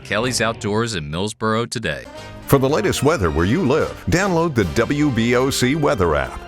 Kelly's Outdoors in Millsboro today. For the latest weather where you live, download the WBOC weather app.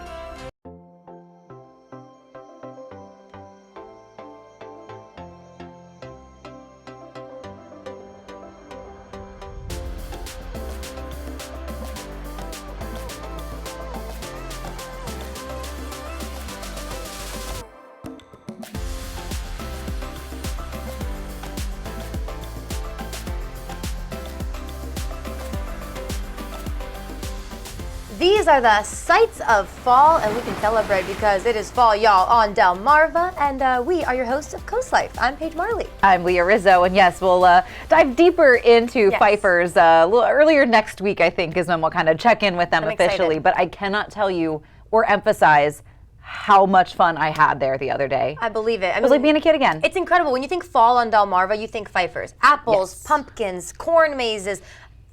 These are the sights of fall, and we can celebrate because it is fall, y'all, on Delmarva, and we are your hosts of Coast Life. I'm Paige Marley. I'm Leah Rizzo, and yes, we'll dive deeper into Pfeiffer's a little earlier next week, I think, is when we'll kind of check in with them officially. Excited. But I cannot tell you or emphasize how much fun I had there the other day. I believe it. It was like being a kid again. It's incredible. When you think fall on Delmarva, you think Pfeiffer's. Apples, pumpkins, corn mazes.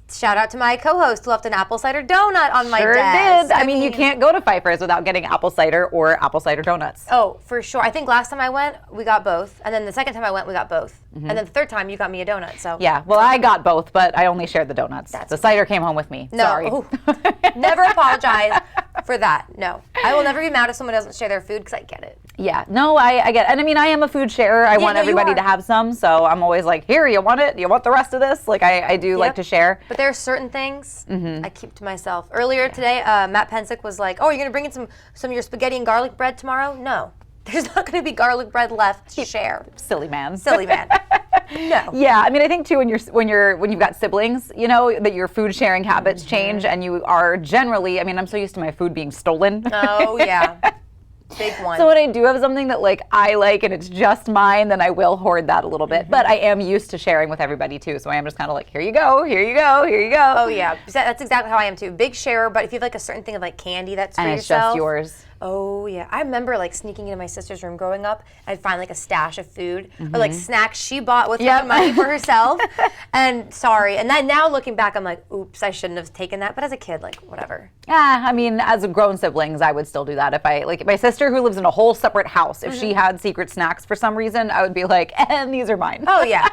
Shout out to my co-host who left an apple cider donut on my desk. Did. I mean, you can't go to Pfeiffer's without getting apple cider or apple cider donuts. Oh, for sure. I think last time I went, we got both. And then the second time I went, we got both. And then the third time, you got me a donut. So yeah, well, I got both, but I only shared the donuts. The cider came home with me. No. Sorry. Never apologize for that. No. I will never be mad if someone doesn't share their food because I get it. Yeah, no, I get it. And I mean, I am a food sharer. I want everybody to have some, so I'm always like, here, you want it? You want the rest of this? Like, I do like to share. But there are certain things I keep to myself. Earlier today, Matt Pensick was like, oh, you're going to bring in some of your spaghetti and garlic bread tomorrow? No. There's not going to be garlic bread left to share. Silly man. Silly man. No. Yeah, I mean, I think too when you've got siblings, you know, that your food sharing habits change, and you are generally, I mean, I'm so used to my food being stolen. Oh yeah. Big one. So when I do have something that like I like and it's just mine, then I will hoard that a little bit. But I am used to sharing with everybody too, so I am just kind of like, here you go, here you go, here you go. Oh yeah, that's exactly how I am too. Big sharer, but if you have like a certain thing of like candy that's for and yourself. it's just yours. Oh yeah, I remember like sneaking into my sister's room growing up. I'd find like a stash of food or like snacks she bought with her money for herself. And then now looking back, I'm like, oops, I shouldn't have taken that. But as a kid, like whatever. Yeah, I mean, as a grown siblings, I would still do that. If I like my sister who lives in a whole separate house, if she had secret snacks for some reason, I would be like, and these are mine. Oh yeah,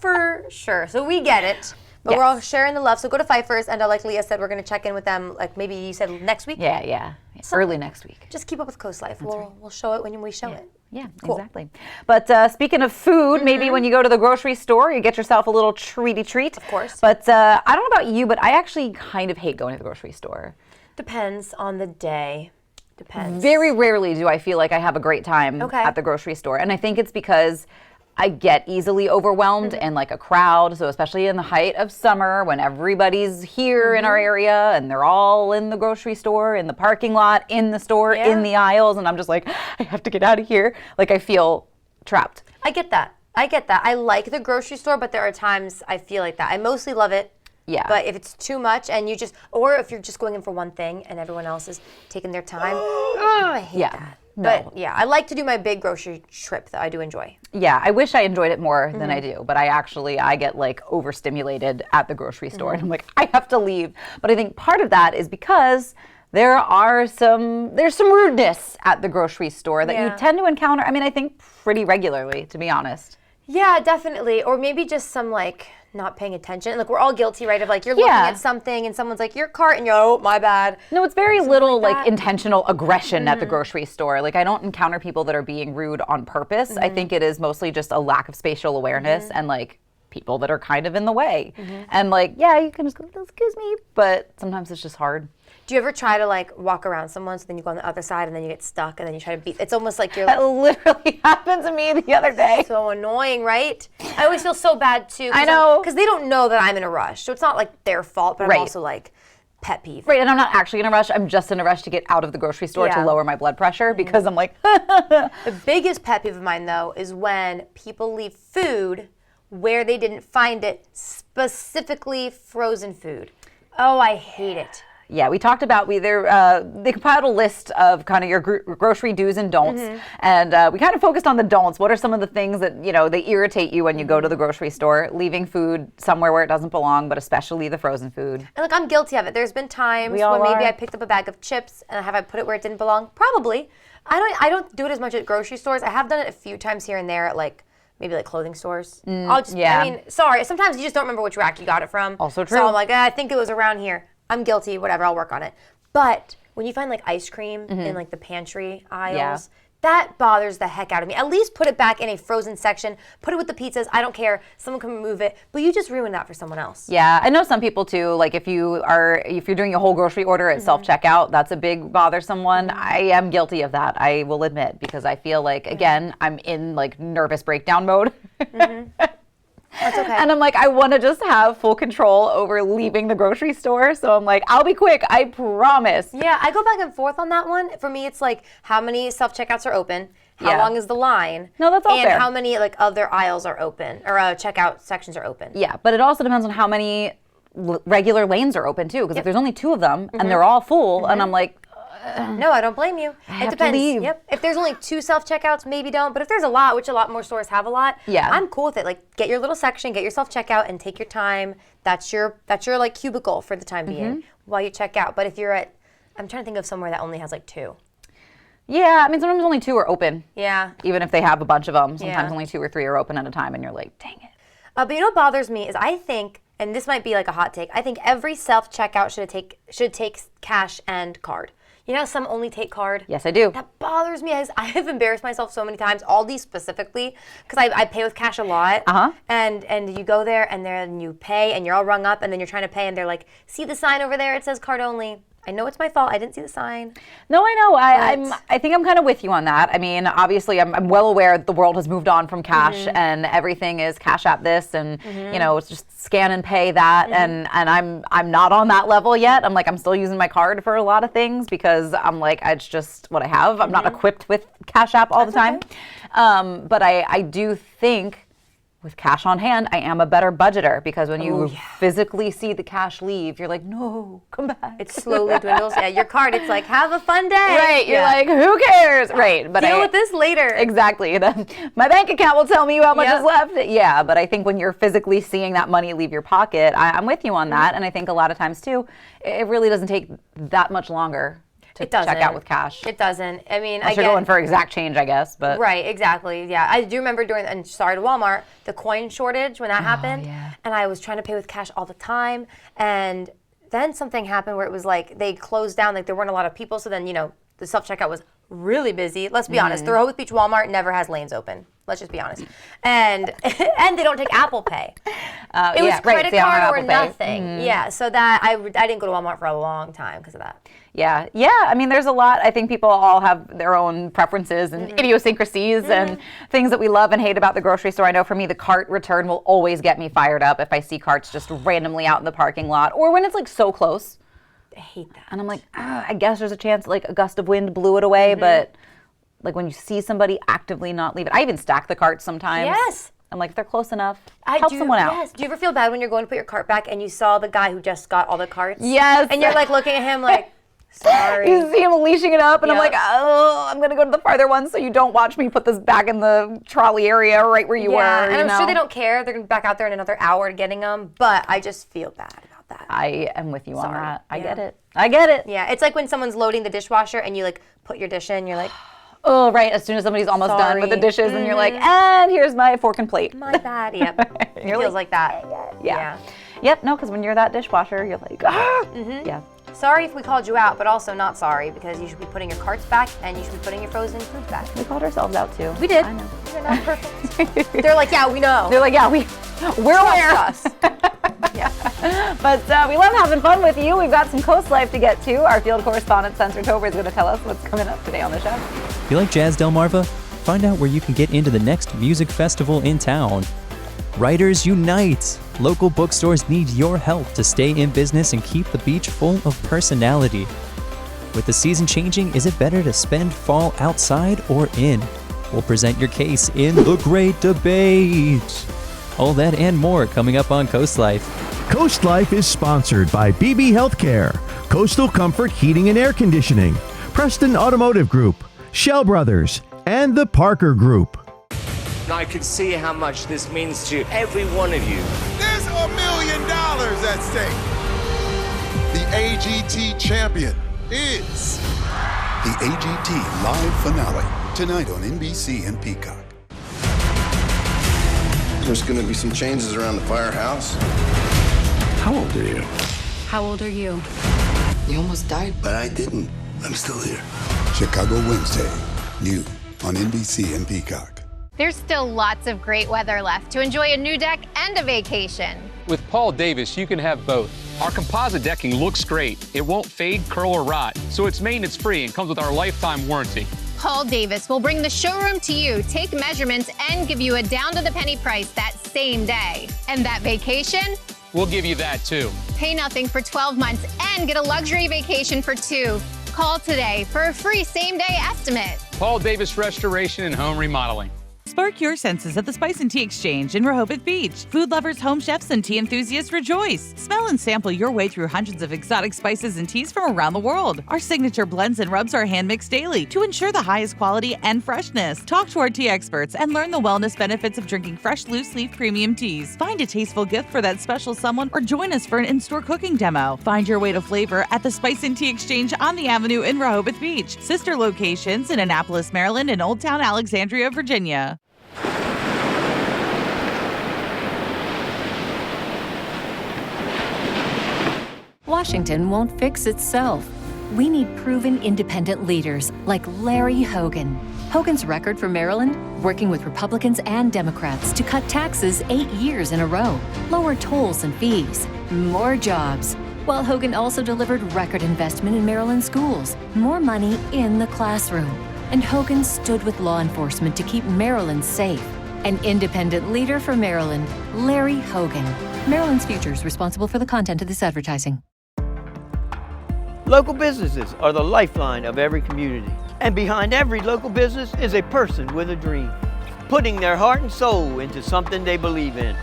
for sure. So we get it. But we're all sharing the love. So go to Pfeiffer's, and like Leah said, we're going to check in with them. Like maybe you said next week. Yeah. Early next week. Just keep up with Coast Life. We'll show it when we show it. Yeah, Cool. Exactly. But speaking of food, maybe when you go to the grocery store, you get yourself a little treaty treat. Of course. But I don't know about you, but I actually kind of hate going to the grocery store. Depends on the day. Depends. Very rarely do I feel like I have a great time at the grocery store. And I think it's because I get easily overwhelmed in like a crowd. So especially in the height of summer when everybody's here in our area and they're all in the grocery store, in the parking lot, in the store, in the aisles. And I'm just like, I have to get out of here. Like I feel trapped. I get that. I like the grocery store, but there are times I feel like that. I mostly love it. Yeah. But if it's too much and or if you're just going in for one thing and everyone else is taking their time, I hate that. No. But yeah, I like to do my big grocery trip that I do enjoy. Yeah, I wish I enjoyed it more than I do, but I get like overstimulated at the grocery store and I'm like, I have to leave. But I think part of that is because there's some rudeness at the grocery store that you tend to encounter, I mean, I think pretty regularly, to be honest. Yeah, definitely. Or maybe just some like not paying attention. Like we're all guilty, right? Of like you're looking at something and someone's like, your cart, and you're, oh, my bad. No, it's very little like intentional aggression at the grocery store. Like I don't encounter people that are being rude on purpose. I think it is mostly just a lack of spatial awareness and like people that are kind of in the way. And like, yeah, you can just go, excuse me, but sometimes it's just hard. Do you ever try to like walk around someone so then you go on the other side and then you get stuck and then you try to beat? It's almost like you're like, That literally happened to me the other day. so annoying, right? I always feel so bad too. I know. Because they don't know that I'm in a rush. So it's not like their fault, but I'm also like pet peeve. Right, and I'm not actually in a rush. I'm just in a rush to get out of the grocery store to lower my blood pressure because I'm like, The biggest pet peeve of mine though is when people leave food where they didn't find it, specifically frozen food. Oh, I hate it. Yeah, we talked about they compiled a list of kind of your grocery do's and don'ts, and we kind of focused on the don'ts. What are some of the things that they irritate you when you go to the grocery store? Leaving food somewhere where it doesn't belong, but especially the frozen food. And look, I'm guilty of it. There's been times when maybe I picked up a bag of chips and have I put it where it didn't belong? Probably. I don't do it as much at grocery stores. I have done it a few times here and there at like maybe like clothing stores. I mean, sorry, sometimes you just don't remember which rack you got it from. Also true. So I'm like, I think it was around here. I'm guilty, whatever, I'll work on it. But when you find like ice cream in like the pantry aisles, that bothers the heck out of me. At least put it back in a frozen section. Put it with the pizzas. I don't care. Someone can remove it. But you just ruined that for someone else. Yeah, I know some people too. Like if you're doing a whole grocery order at self-checkout, that's a big bothersome one. I am guilty of that. I will admit, because I feel like again I'm in like nervous breakdown mode. That's okay. And I'm like, I want to just have full control over leaving the grocery store. So I'm like, I'll be quick. I promise. Yeah, I go back and forth on that one. For me, it's like how many self-checkouts are open, how long is the line. No, that's all and fair. how many like other aisles are open or checkout sections are open. Yeah, but it also depends on how many regular lanes are open too. Because if there's only 2 of them and they're all full, and I'm like, no, I don't blame you. have It to depends. leave. Yep. If there's only 2 self-checkouts, maybe don't. But if there's a lot, which a lot more stores have a lot, I'm cool with it. Like, get your little section, get your self-checkout, and take your time. That's your like cubicle for the time being while you check out. But if you're at, I'm trying to think of somewhere that only has like 2. yeah, I mean sometimes only 2 are open. Yeah. Even if they have a bunch of them, sometimes only 2 or 3 are open at a time, and you're like, dang it. But you know what bothers me is I think, and this might be like a hot take, I think every self-checkout should take cash and card. You know how some only take card? Yes, I do. That bothers me. I have embarrassed myself so many times, Aldi specifically, because I pay with cash a lot. And you go there and then you pay and you're all rung up and then you're trying to pay and they're like, see the sign over there? It says card only. I know it's my fault. I didn't see the sign. No, I know. I think I'm kind of with you on that. I mean, obviously, I'm well aware that the world has moved on from cash and everything is Cash App this and you know, it's just scan and pay that. And I'm not on that level yet. I'm still using my card for a lot of things because I'm like, it's just what I have. I'm not equipped with Cash App all the time. Okay. But I do think with cash on hand, I am a better budgeter because when you physically see the cash leave, you're like, no, come back. It slowly dwindles. Yeah, your card, it's like, have a fun day. Right, you're like, who cares? Right, but deal with this later. Exactly. My bank account will tell me how much is left. Yeah, but I think when you're physically seeing that money leave your pocket, I'm with you on that. And I think a lot of times too, it really doesn't take that much longer to check out with cash. It doesn't. I mean, unless you're going for exact change, I guess. But right, exactly. Yeah, I do remember and sorry to Walmart, the coin shortage when that happened, and I was trying to pay with cash all the time, and then something happened where it was like they closed down, like there weren't a lot of people, so then the self-checkout was really busy. Let's be honest, the Rehoboth Beach Walmart never has lanes open. Let's just be honest. And and they don't take Apple Pay. It was credit card or nothing. Yeah, so that I didn't go to Walmart for a long time because of that. Yeah. I mean, there's a lot. I think people all have their own preferences and idiosyncrasies and things that we love and hate about the grocery store. I know for me, the cart return will always get me fired up if I see carts just randomly out in the parking lot or when it's like so close. I hate that. And I'm like, I guess there's a chance like a gust of wind blew it away, but like when you see somebody actively not leave it, I even stack the carts sometimes. Yes. I'm like, if they're close enough, help someone out. Yes. Do you ever feel bad when you're going to put your cart back and you saw the guy who just got all the carts? Yes. And you're like looking at him like, sorry. You see him leashing it up and I'm like, oh, I'm going to go to the farther one so you don't watch me put this back in the trolley area right where you were. And I'm sure they don't care. They're going to back out there in another hour getting them. But I just feel bad about that. I am with you on that. I get it. I get it. Yeah. It's like when someone's loading the dishwasher and you like put your dish in, you're like, oh, right. As soon as somebody's almost done with the dishes and you're like, and here's my fork and plate. My bad. Yep. It feels like that. Yeah. Yep. No, because when you're that dishwasher, you're like, yeah. Sorry if we called you out, but also not sorry because you should be putting your carts back and you should be putting your frozen foods back. We called ourselves out too. We did. I know. We're not perfect. They're like, yeah, we know. They're like, yeah, we're aware. Us. Yeah. But we love having fun with you. We've got some coast life to get to. Our field correspondent, Spencer Tober, is going to tell us what's coming up today on the show. You like Jazz Delmarva? Find out where you can get into the next music festival in town. Writers Unite! Local bookstores need your help to stay in business and keep the beach full of personality. With the season changing, is it better to spend fall outside or in? We'll present your case in The Great Debate. All that and more coming up on Coast Life. Coast Life is sponsored by BB Healthcare, Coastal Comfort Heating and Air Conditioning, Preston Automotive Group, Shell Brothers, and the Parker Group. I can see how much this means to every one of you. There's $1 million at stake. The AGT champion is the AGT live finale tonight on NBC and Peacock. There's going to be some changes around the firehouse. How old are you? How old are you? You almost died. But I didn't. I'm still here. Chicago Wednesday, new on NBC and Peacock. There's still lots of great weather left to enjoy a new deck and a vacation. With Paul Davis, you can have both. Our composite decking looks great. It won't fade, curl, or rot, so it's maintenance-free and comes with our lifetime warranty. Paul Davis will bring the showroom to you, take measurements, and give you a down-to-the-penny price that same day. And that vacation? We'll give you that, too. Pay nothing for 12 months and get a luxury vacation for 2. Call today for a free same-day estimate. Paul Davis Restoration and Home Remodeling. Spark your senses at the Spice and Tea Exchange in Rehoboth Beach. Food lovers, home chefs, and tea enthusiasts rejoice. Smell and sample your way through hundreds of exotic spices and teas from around the world. Our signature blends and rubs are hand-mixed daily to ensure the highest quality and freshness. Talk to our tea experts and learn the wellness benefits of drinking fresh, loose-leaf premium teas. Find a tasteful gift for that special someone or join us for an in-store cooking demo. Find your way to flavor at the Spice and Tea Exchange on the Avenue in Rehoboth Beach. Sister locations in Annapolis, Maryland, and Old Town Alexandria, Virginia. Washington won't fix itself. We need proven independent leaders like Larry Hogan. Hogan's record for Maryland, working with Republicans and Democrats to cut taxes 8 years in a row, lower tolls and fees, more jobs. While Hogan also delivered record investment in Maryland schools, more money in the classroom. And Hogan stood with law enforcement to keep Maryland safe. An independent leader for Maryland, Larry Hogan. Maryland's future is responsible for the content of this advertising. Local businesses are the lifeline of every community. And behind every local business is a person with a dream, putting their heart and soul into something they believe in.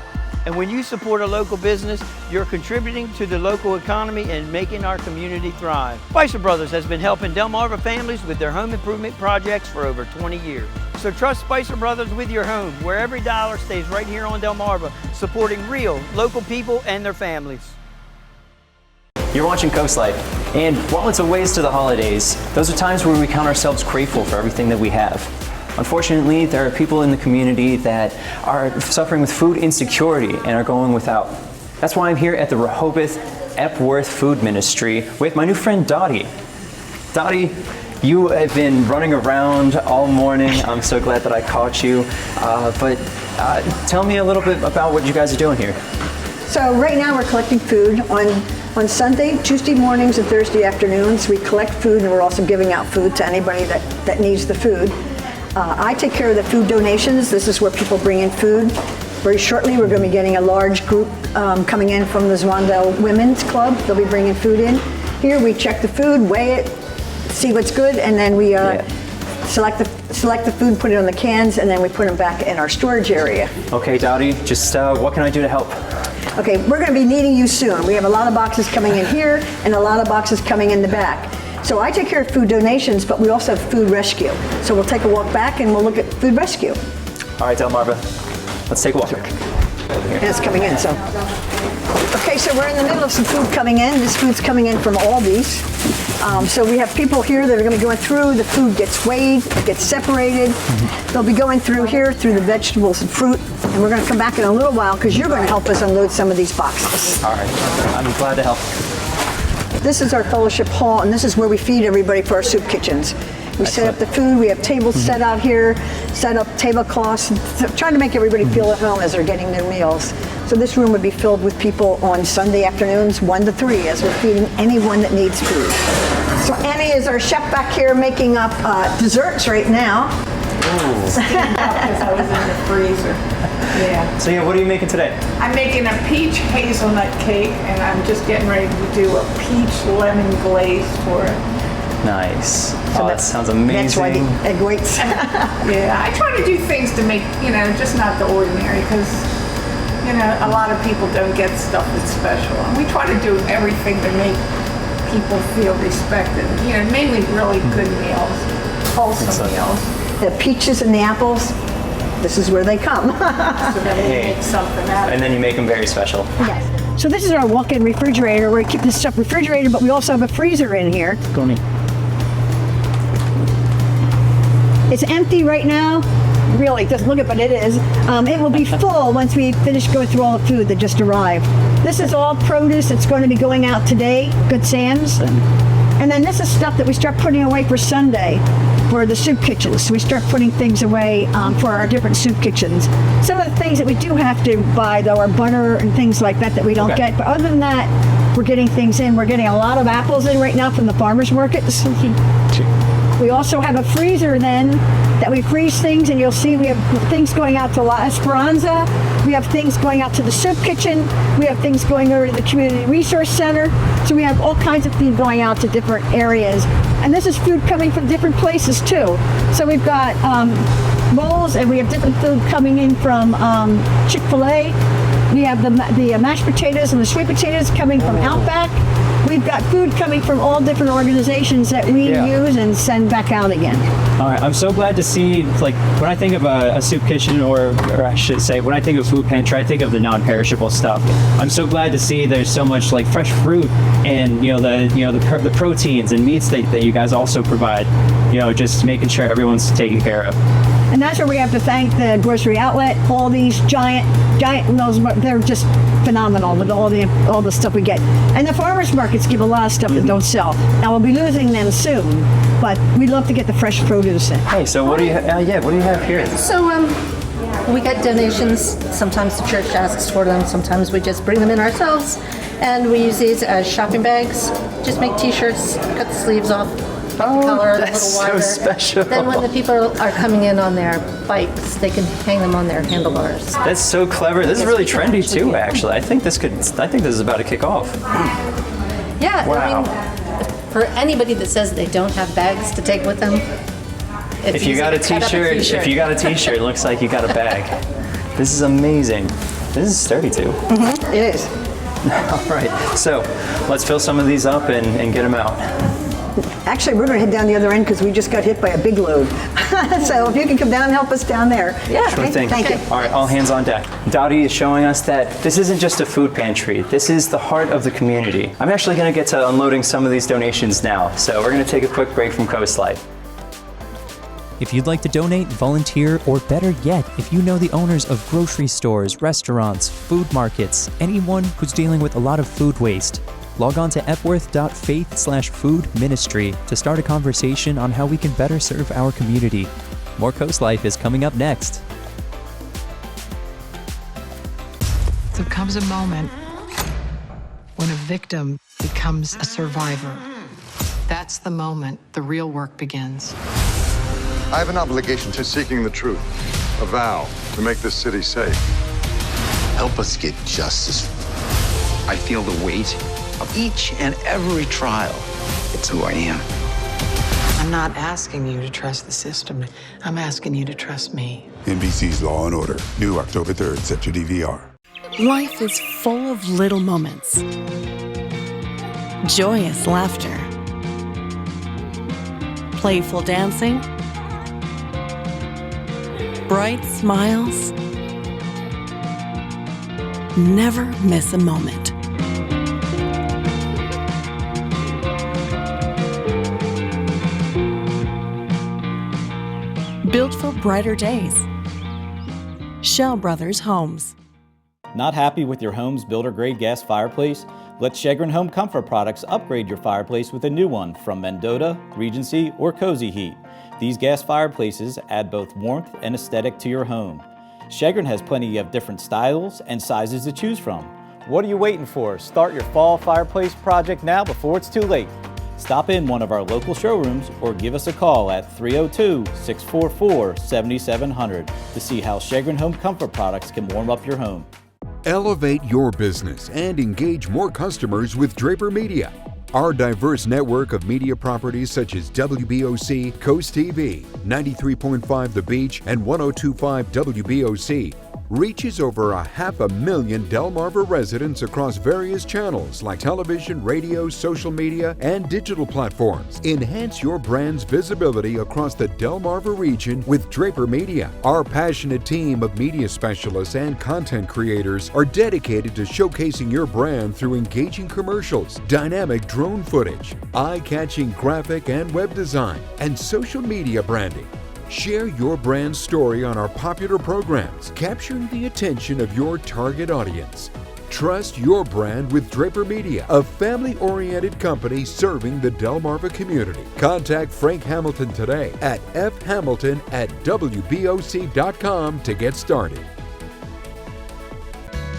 And when you support a local business, you're contributing to the local economy and making our community thrive. Spicer Brothers has been helping Delmarva families with their home improvement projects for over 20 years. So trust Spicer Brothers with your home, where every dollar stays right here on Delmarva, supporting real local people and their families. You're watching Coast Life, and while it's a ways to the holidays, those are times where we count ourselves grateful for everything that we have. Unfortunately, there are people in the community that are suffering with food insecurity and are going without. That's why I'm here at the Rehoboth Epworth Food Ministry with my new friend Dottie. Dottie, you have been running around all morning. I'm so glad that I caught you. But tell me a little bit about what you guys are doing here. So right now we're collecting food on Sunday, Tuesday mornings, and Thursday afternoons. We collect food, and we're also giving out food to anybody that needs the food. I take care of the food donations. This is where people bring in food. Very shortly, we're going to be getting a large group coming in from the Zwandale Women's Club. They'll be bringing food in. Here we check the food, weigh it, see what's good, and then we select the food, put it on the cans, and then we put them back in our storage area. Okay, Dottie, just what can I do to help? Okay, we're going to be needing you soon. We have a lot of boxes coming in here and a lot of boxes coming in the back. So I take care of food donations, but we also have food rescue. So we'll take a walk back and we'll look at food rescue. All right, Delmarva, let's take a walk. And it's coming in, so. Okay, so we're in the middle of some food coming in. This food's coming in from Aldi's. So we have people here that are going to be going through. The food gets weighed, it gets separated. They'll be going through here, through the vegetables and fruit. And we're going to come back in a little while because you're going to help us unload some of these boxes. All right, I'm glad to help. This is our fellowship hall, and this is where we feed everybody for our soup kitchens. We set up the food, we have tables set out here, set up tablecloths, trying to make everybody feel at home as they're getting their meals. So this room would be filled with people on Sunday afternoons, 1 to 3, as we're feeding anyone that needs food. So Annie is our chef back here making up desserts right now. Steamed up because I was in the freezer. Yeah. So what are you making today? I'm making a peach hazelnut cake, and I'm just getting ready to do a peach lemon glaze for it. Nice. So that sounds amazing. That's why the egg whites. Yeah, I try to do things to make, just not the ordinary, because, a lot of people don't get stuff that's special. And we try to do everything to make people feel respected. Mainly really good meals, wholesome meals. The peaches and the apples, this is where they come. So then we make something out of it. And then you make them very special. Yes. So this is our walk-in refrigerator where we keep this stuff refrigerated, but we also have a freezer in here. It's empty right now. really doesn't look it, but it is. It will be full once we finish going through all the food that just arrived. This is all produce that's going to be going out today, Good Sam's. And then this is stuff that we start putting away for Sunday for the soup kitchens. So we start putting things away for our different soup kitchens. Some of the things that we do have to buy, though, are butter and things like that we don't get. But other than that, we're getting things in. We're getting a lot of apples in right now from the farmers markets. We also have a freezer then that we freeze things, and you'll see we have things going out to La Esperanza. We have things going out to the soup kitchen. We have things going over to the community resource center. So we have all kinds of things going out to different areas. And this is food coming from different places too. So we've got bowls, and we have different food coming in from Chick-fil-A. We have the mashed potatoes and the sweet potatoes coming from Outback. We've got food coming from all different organizations that we use and send back out again. All right, I'm so glad to see, like, when I think of a soup kitchen, or I should say, when I think of food pantry, I think of the non-perishable stuff. I'm so glad to see there's so much like fresh fruit and the proteins and meats that you guys also provide. Just making sure everyone's taken care of. And that's where we have to thank the grocery outlet. All these giant mills, they're just phenomenal with all the stuff we get. And the farmers markets give a lot of stuff that don't sell. Now we'll be losing them soon, but we love to get the fresh produce in. Hey, so what do you have here? So we get donations. Sometimes the church asks for them. Sometimes we just bring them in ourselves, and we use these as shopping bags. Just make T-shirts, cut the sleeves off. Color that's a little wider. so special. Then when the people are coming in on their bikes, they can hang them on their handlebars. That's so clever. This is really trendy too, actually. I think this is about to kick off. Yeah, wow. I mean, for anybody that says they don't have bags to take with them, if you got a T-shirt, it looks like you got a bag. This is amazing. This is sturdy too. Mm-hmm. It is. All right, so let's fill some of these up and get them out. Actually, we're going to head down the other end because we just got hit by a big load. So if you can come down and help us down there. Yeah, sure thing. Thank you. All right, all hands on deck. Dottie is showing us that this isn't just a food pantry. This is the heart of the community. I'm actually going to get to unloading some of these donations now. So we're going to take a quick break from Coast Life. If you'd like to donate, volunteer, or better yet, if you know the owners of grocery stores, restaurants, food markets, anyone who's dealing with a lot of food waste, log on to epworth.faith/food ministry to start a conversation on how we can better serve our community. More Coast Life is coming up next. There comes a moment when a victim becomes a survivor. That's the moment the real work begins. I have an obligation to seeking the truth, a vow to make this city safe. Help us get justice. I feel the weight of each and every trial. It's who I am. I'm not asking you to trust the system. I'm asking you to trust me. NBC's Law and Order, new October 3rd, set to DVR. Life is full of little moments. Joyous laughter. Playful dancing. Bright smiles. Never miss a moment. Built for brighter days. Shell Brothers Homes. Not happy with your home's builder-grade gas fireplace? Let Shegrin Home Comfort Products upgrade your fireplace with a new one from Mendota, Regency, or Cozy Heat. These gas fireplaces add both warmth and aesthetic to your home. Shegrin has plenty of different styles and sizes to choose from. What are you waiting for? Start your fall fireplace project now before it's too late. Stop in one of our local showrooms or give us a call at 302-644-7700 to see how Shegrin Home Comfort Products can warm up your home. Elevate your business and engage more customers with Draper Media. Our diverse network of media properties such as WBOC, Coast TV, 93.5 The Beach, and 102.5 WBOC reaches over 500,000 Delmarva residents across various channels like television, radio, social media, and digital platforms. Enhance your brand's visibility across the Delmarva region with Draper Media. Our passionate team of media specialists and content creators are dedicated to showcasing your brand through engaging commercials, dynamic drone footage, eye-catching graphic and web design, and social media branding. Share your brand story on our popular programs, capturing the attention of your target audience. Trust your brand with Draper Media, a family-oriented company serving the Delmarva community. Contact Frank Hamilton today at fhamilton@wboc.com to get started.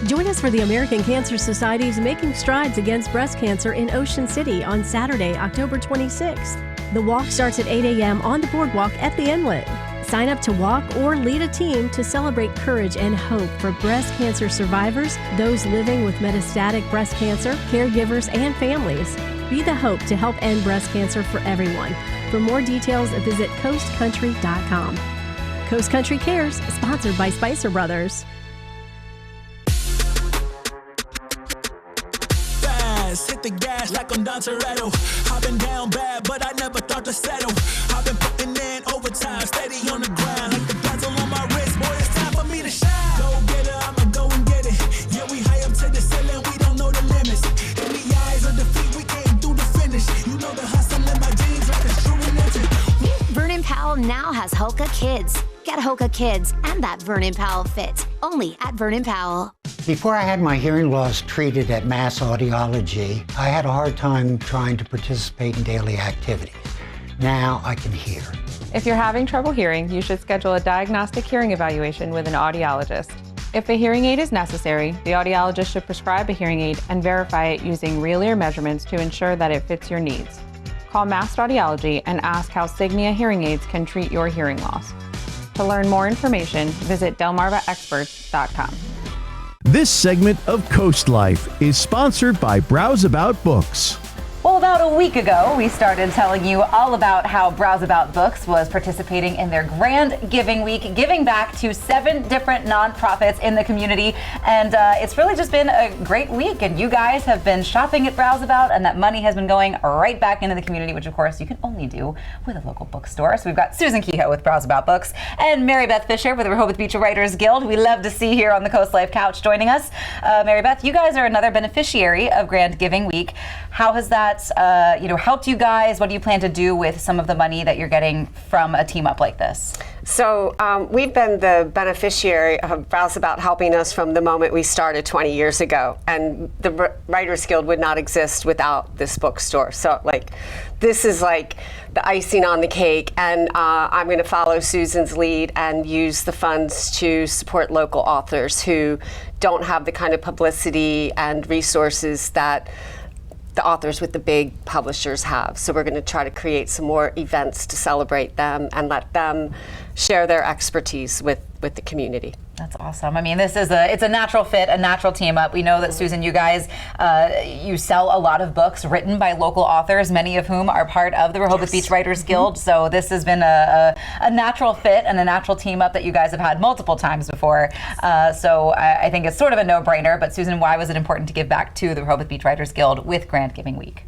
Join us for the American Cancer Society's Making Strides Against Breast Cancer in Ocean City on Saturday, October 26th. The walk starts at 8 a.m. on the boardwalk at the Inlet. Sign up to walk or lead a team to celebrate courage and hope for breast cancer survivors, those living with metastatic breast cancer, caregivers, and families. Be the hope to help end breast cancer for everyone. For more details, visit coastcountry.com. Coast Country Cares, sponsored by Spicer Brothers. Hit the gas like I'm Don Toretto. I've been down bad, but I never thought to settle. I've been putting in overtime, steady on the grind. Like the bezel on my wrist, boy, it's time for me to shine. Go get it, I'ma go and get it. Yeah, we high up to the ceiling, we don't know the limits. In the eyes of defeat, we came through the finish. You know the hustle in my jeans, like it's true and empty. Vernon Powell now has Hoka Kids. Get Hoka Kids and that Vernon Powell fit. Only at Vernon Powell. Before I had my hearing loss treated at Mass Audiology, I had a hard time trying to participate in daily activities. Now I can hear. If you're having trouble hearing, you should schedule a diagnostic hearing evaluation with an audiologist. If a hearing aid is necessary, the audiologist should prescribe a hearing aid and verify it using real ear measurements to ensure that it fits your needs. Call Mass Audiology and ask how Signia hearing aids can treat your hearing loss. To learn more information, visit delmarvaexperts.com. This segment of Coast Life is sponsored by Browseabout Books. Well, about a week ago, we started telling you all about how Browseabout Books was participating in their Grand Giving Week, giving back to 7 different nonprofits in the community. And it's really just been a great week. And you guys have been shopping at Browseabout, and that money has been going right back into the community, which, of course, you can only do with a local bookstore. So we've got Susan Kehoe with Browseabout Books and Mary Beth Fisher with the Rehoboth Beach Writers Guild. We love to see here on the Coast Life couch joining us. Mary Beth, you guys are another beneficiary of Grand Giving Week. How has that helped you guys? What do you plan to do with some of the money that you're getting from a team up like this? So we've been the beneficiary of Browseabout helping us from the moment we started 20 years ago. And the Writers Guild would not exist without this bookstore. So this is like the icing on the cake. And I'm going to follow Susan's lead and use the funds to support local authors who don't have the kind of publicity and resources that the authors with the big publishers have. So we're going to try to create some more events to celebrate them and let them share their expertise with the community. That's awesome. I mean, it's a natural fit, a natural team up. We know that, Susan, you guys, you sell a lot of books written by local authors, many of whom are part of the Rehoboth Beach Writers Guild. So this has been a natural fit and a natural team up that you guys have had multiple times before. So I think it's sort of a no-brainer. But Susan, why was it important to give back to the Rehoboth Beach Writers Guild with Grand Giving Week?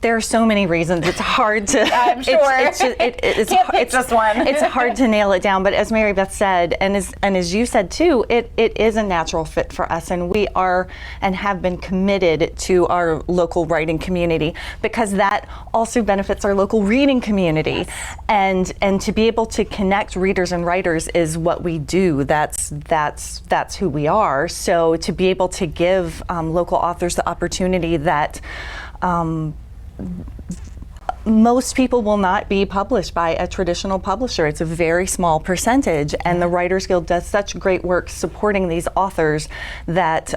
There are so many reasons. It's hard to. I'm sure. It's just one. It's hard to nail it down. But as Mary Beth said, and as you said too, it is a natural fit for us, and we are and have been committed to our local writing community because that also benefits our local reading community, and to be able to connect readers and writers is what we do. That's who we are. So to be able to give local authors the opportunity that. Most people will not be published by a traditional publisher. It's a very small percentage, and the Writers Guild does such great work supporting these authors that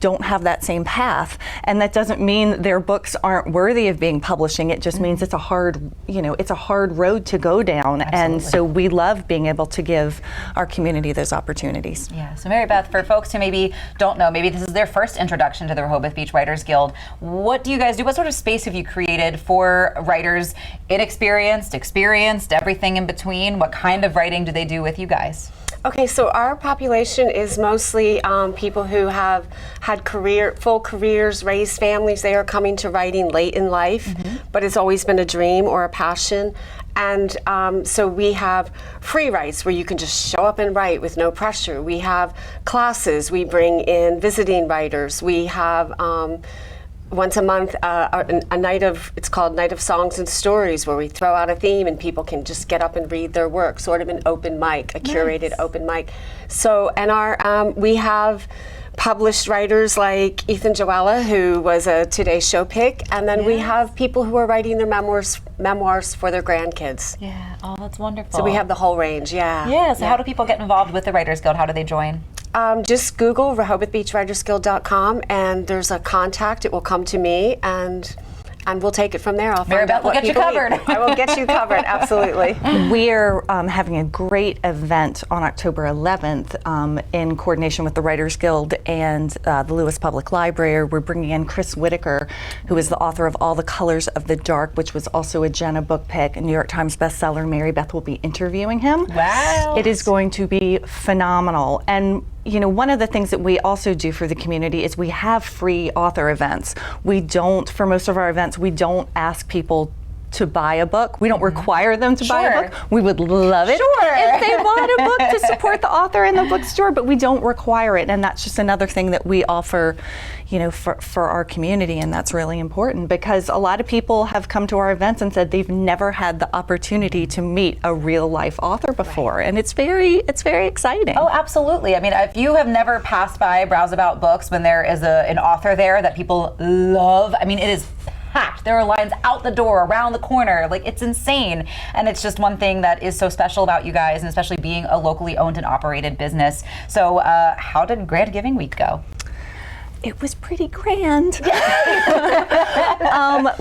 don't have that same path, and that doesn't mean their books aren't worthy of being publishing. It just means it's a hard road to go down. Absolutely. And so we love being able to give our community those opportunities. Yeah. So Mary Beth, for folks who maybe don't know, maybe this is their first introduction to the Rehoboth Beach Writers Guild, what do you guys do? What sort of space have you created for writers, inexperienced, experienced, everything in between? What kind of writing do they do with you guys? Okay, so our population is mostly people who have had full careers, raised families. They are coming to writing late in life, but it's always been a dream or a passion. And so we have free writes where you can just show up and write with no pressure. We have classes. We bring in visiting writers. We have once a month, it's called Night of Songs and Stories, where we throw out a theme and people can just get up and read their work, sort of an open mic, a curated open mic. So, and we have published writers like Ethan Joella, who was a Today Show pick, and then we have people who are writing their memoirs for their grandkids. Yeah, oh, that's wonderful. So we have the whole range, Yeah, so how do people get involved with the Writers Guild? How do they join? Just Google RehobothBeachWritersGuild.com, and there's a contact. It will come to me, and we'll take it from there. I'll Mary find Beth out will what get you people covered. need. I will get you covered, absolutely. We're having a great event on October 11th in coordination with the Writers Guild and the Lewis Public Library. We're bringing in Chris Whitaker, who is the author of All the Colors of the Dark, which was also a Jenna book pick, a New York Times bestseller. Mary Beth will be interviewing him. Wow. It is going to be phenomenal. And you know, one of the things that we also do for the community is we have free author events. We don't, for most of our events, we don't ask people to buy a book. We don't require them to buy a book. We would love it if they bought a book to support the author in the bookstore, but we don't require it. And that's just another thing that we offer, you know, for our community. And that's really important because a lot of people have come to our events and said they've never had the opportunity to meet a real life author before. And it's very exciting. Oh, absolutely. I mean, if you have never passed by Browseabout Books when there is an author there that people love, I mean, it is packed. There are lines out the door, around the corner. Like, it's insane. And it's just one thing that is so special about you guys, and especially being a locally owned and operated business. So how did Grand Giving Week go? It was pretty grand.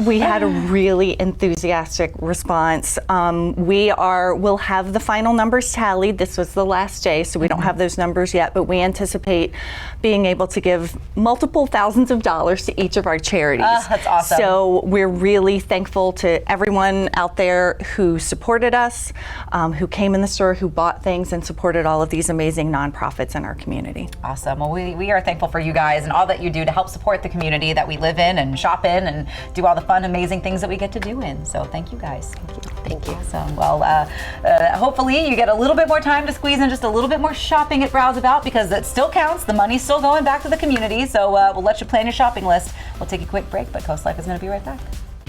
We had a really enthusiastic response. We'll have the final numbers tallied. This was the last day, so we don't have those numbers yet, but we anticipate being able to give multiple thousands of dollars to each of our charities. That's awesome. So we're really thankful to everyone out there who supported us, who came in the store, who bought things and supported all of these amazing nonprofits in our community. Awesome. Well, we are thankful for you guys and all that you do to help support the community that we live in and shop in and do all the fun, amazing things that we get to do in. So thank you guys. Thank you. Awesome. Well, hopefully you get a little bit more time to squeeze in just a little bit more shopping at Browseabout, because it still counts. The money's still going back to the community. So we'll let you plan your shopping list. We'll take a quick break, but Coast Life is going to be right back.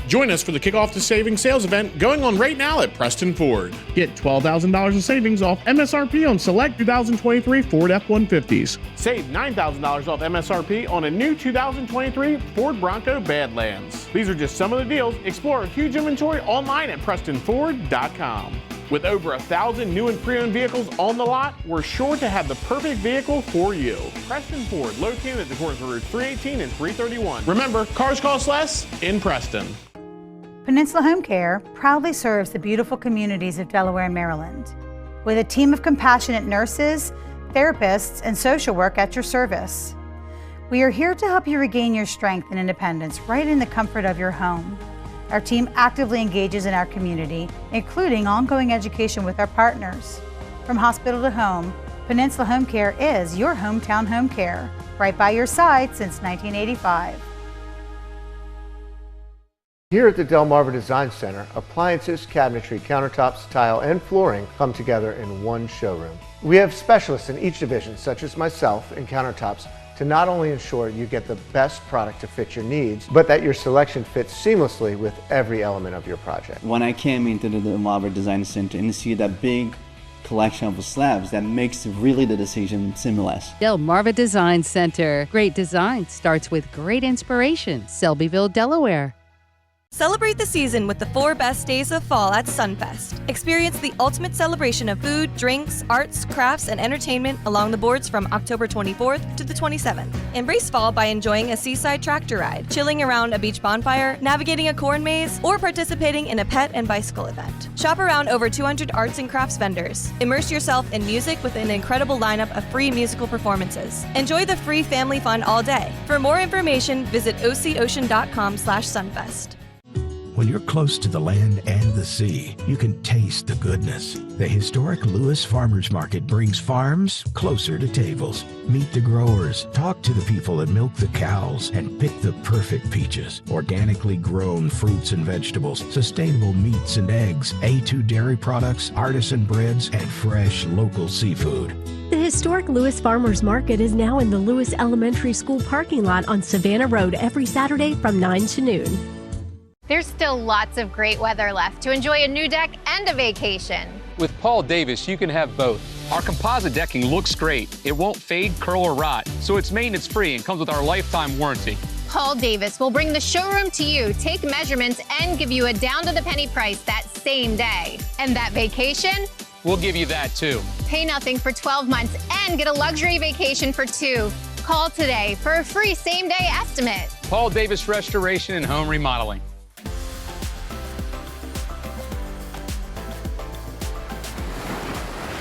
Join us for the Kickoff to Savings sales event going on right now at Preston Ford. Get $12,000 in savings off MSRP on select 2023 Ford F-150s. Save $9,000 off MSRP on a new 2023 Ford Bronco Badlands. These are just some of the deals. Explore a huge inventory online at PrestonFord.com. With over 1,000 new and pre-owned vehicles on the lot, we're sure to have the perfect vehicle for you. Preston Ford, located at the corner of Route 318 and 331. Remember, cars cost less in Preston. Peninsula Home Care proudly serves the beautiful communities of Delaware and Maryland, with a team of compassionate nurses, therapists, and social work at your service. We are here to help you regain your strength and independence right in the comfort of your home. Our team actively engages in our community, including ongoing education with our partners. From hospital to home, Peninsula Home Care is your hometown home care, right by your side since 1985. Here at the Delmarva Design Center, appliances, cabinetry, countertops, tile, and flooring come together in one showroom. We have specialists in each division, such as myself in countertops, to not only ensure you get the best product to fit your needs, but that your selection fits seamlessly with every element of your project. When I came into the Delmarva Design Center and see that big collection of slabs, that makes really the decision seamless. Delmarva Design Center. Great design starts with great inspiration. Selbyville, Delaware. Celebrate the season with the 4 best days of fall at Sunfest. Experience the ultimate celebration of food, drinks, arts, crafts, and entertainment along the boards from October 24th to the 27th. Embrace fall by enjoying a seaside tractor ride, chilling around a beach bonfire, navigating a corn maze, or participating in a pet and bicycle event. Shop around over 200 arts and crafts vendors. Immerse yourself in music with an incredible lineup of free musical performances. Enjoy the free family fun all day. For more information, visit ococean.com/sunfest. When you're close to the land and the sea, you can taste the goodness. The historic Lewis Farmers Market brings farms closer to tables. Meet the growers, talk to the people that milk the cows, and pick the perfect peaches. Organically grown fruits and vegetables, sustainable meats and eggs, A2 dairy products, artisan breads, and fresh local seafood. The historic Lewis Farmers Market is now in the Lewis Elementary School parking lot on Savannah Road every Saturday from 9 to noon. There's still lots of great weather left to enjoy a new deck and a vacation. With Paul Davis, you can have both. Our composite decking looks great. It won't fade, curl, or rot, so it's maintenance free and comes with our lifetime warranty. Paul Davis will bring the showroom to you, take measurements, and give you a down-to-the-penny price that same day. And that vacation? We'll give you that too. Pay nothing for 12 months and get a luxury vacation for 2. Call today for a free same-day estimate. Paul Davis Restoration and Home Remodeling.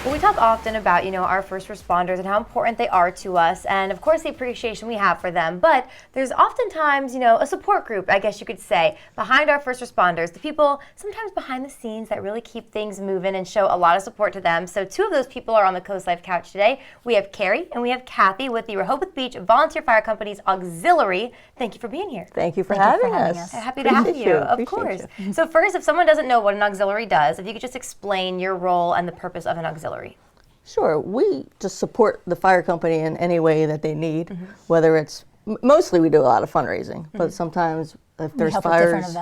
Well, we talk often about, our first responders and how important they are to us, and of course the appreciation we have for them. But there's oftentimes, a support group, I guess you could say, behind our first responders, the people sometimes behind the scenes that really keep things moving and show a lot of support to them. So 2 of those people are on the Coast Life couch today. We have Carrie and we have Kathy with the Rehoboth Beach Volunteer Fire Company's Auxiliary. Thank you for being here. Thank you for having us. Happy to have you, of course. So first, if someone doesn't know what an auxiliary does, if you could just explain your role and the purpose of an auxiliary. Sure. We just support the fire company in any way that they need, whether it's, mostly we do a lot of fundraising, but sometimes if there's fires,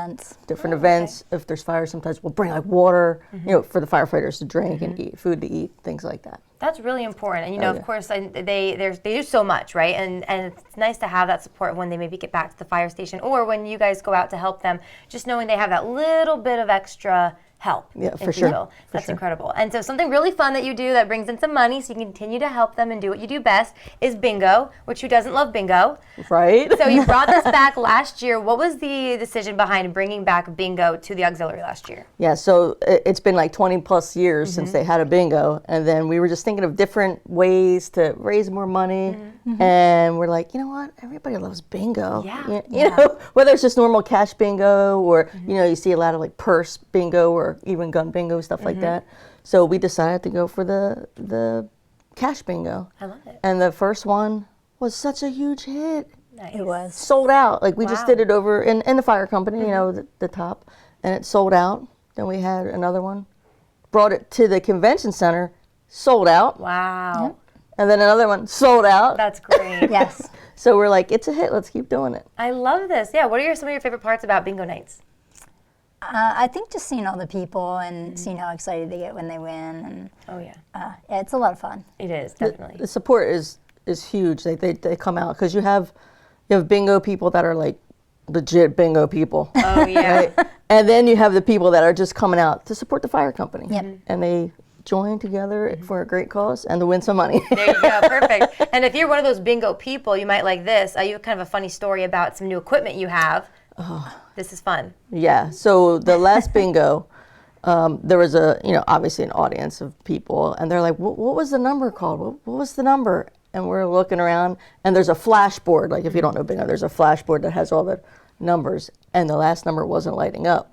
different events, if there's fires, sometimes we'll bring like water, for the firefighters to drink and eat, food to eat, things like that. That's really important. And, of course, they do so much, right? And it's nice to have that support when they maybe get back to the fire station or when you guys go out to help them, just knowing they have that little bit of extra help. Yeah, for sure. That's incredible. And so something really fun that you do that brings in some money so you can continue to help them and do what you do best is bingo, which who doesn't love bingo? Right. So you brought this back last year. What was the decision behind bringing back bingo to the auxiliary last year? Yeah, so it's been like 20 plus years since they had a bingo, and then we were just thinking of different ways to raise more money, and we're like, you know what, everybody loves bingo. Yeah. You know, whether it's just normal cash bingo or, you see a lot of like purse bingo or even gun bingo, stuff like that. So we decided to go for the cash bingo. I love it. And the first one was such a huge hit. Nice. It was. Sold out. Like we just did it over in the fire company, the top, and it sold out. Then we had another one, brought it to the convention center, sold out. Wow. And then another one sold out. That's great. Yes. So we're like, it's a hit, let's keep doing it. I love this. Yeah, what are some of your favorite parts about bingo nights? I think just seeing all the people and seeing how excited they get when they win. And, yeah, it's a lot of fun. It is, definitely. The support is huge. They come out because you have bingo people that are like legit bingo people. Oh, yeah. Right? And then you have the people that are just coming out to support the fire company. Yep. And they join together for a great cause and to win some money. There you go, perfect. And if you're one of those bingo people, you might like this. You have kind of a funny story about some new equipment you have. Oh. This is fun. Yeah, so the last bingo, there was obviously an audience of people, and they're like, what was the number called? What was the number? And we're looking around, and there's a flashboard. Like, if you don't know bingo, there's a flashboard that has all the numbers, and the last number wasn't lighting up.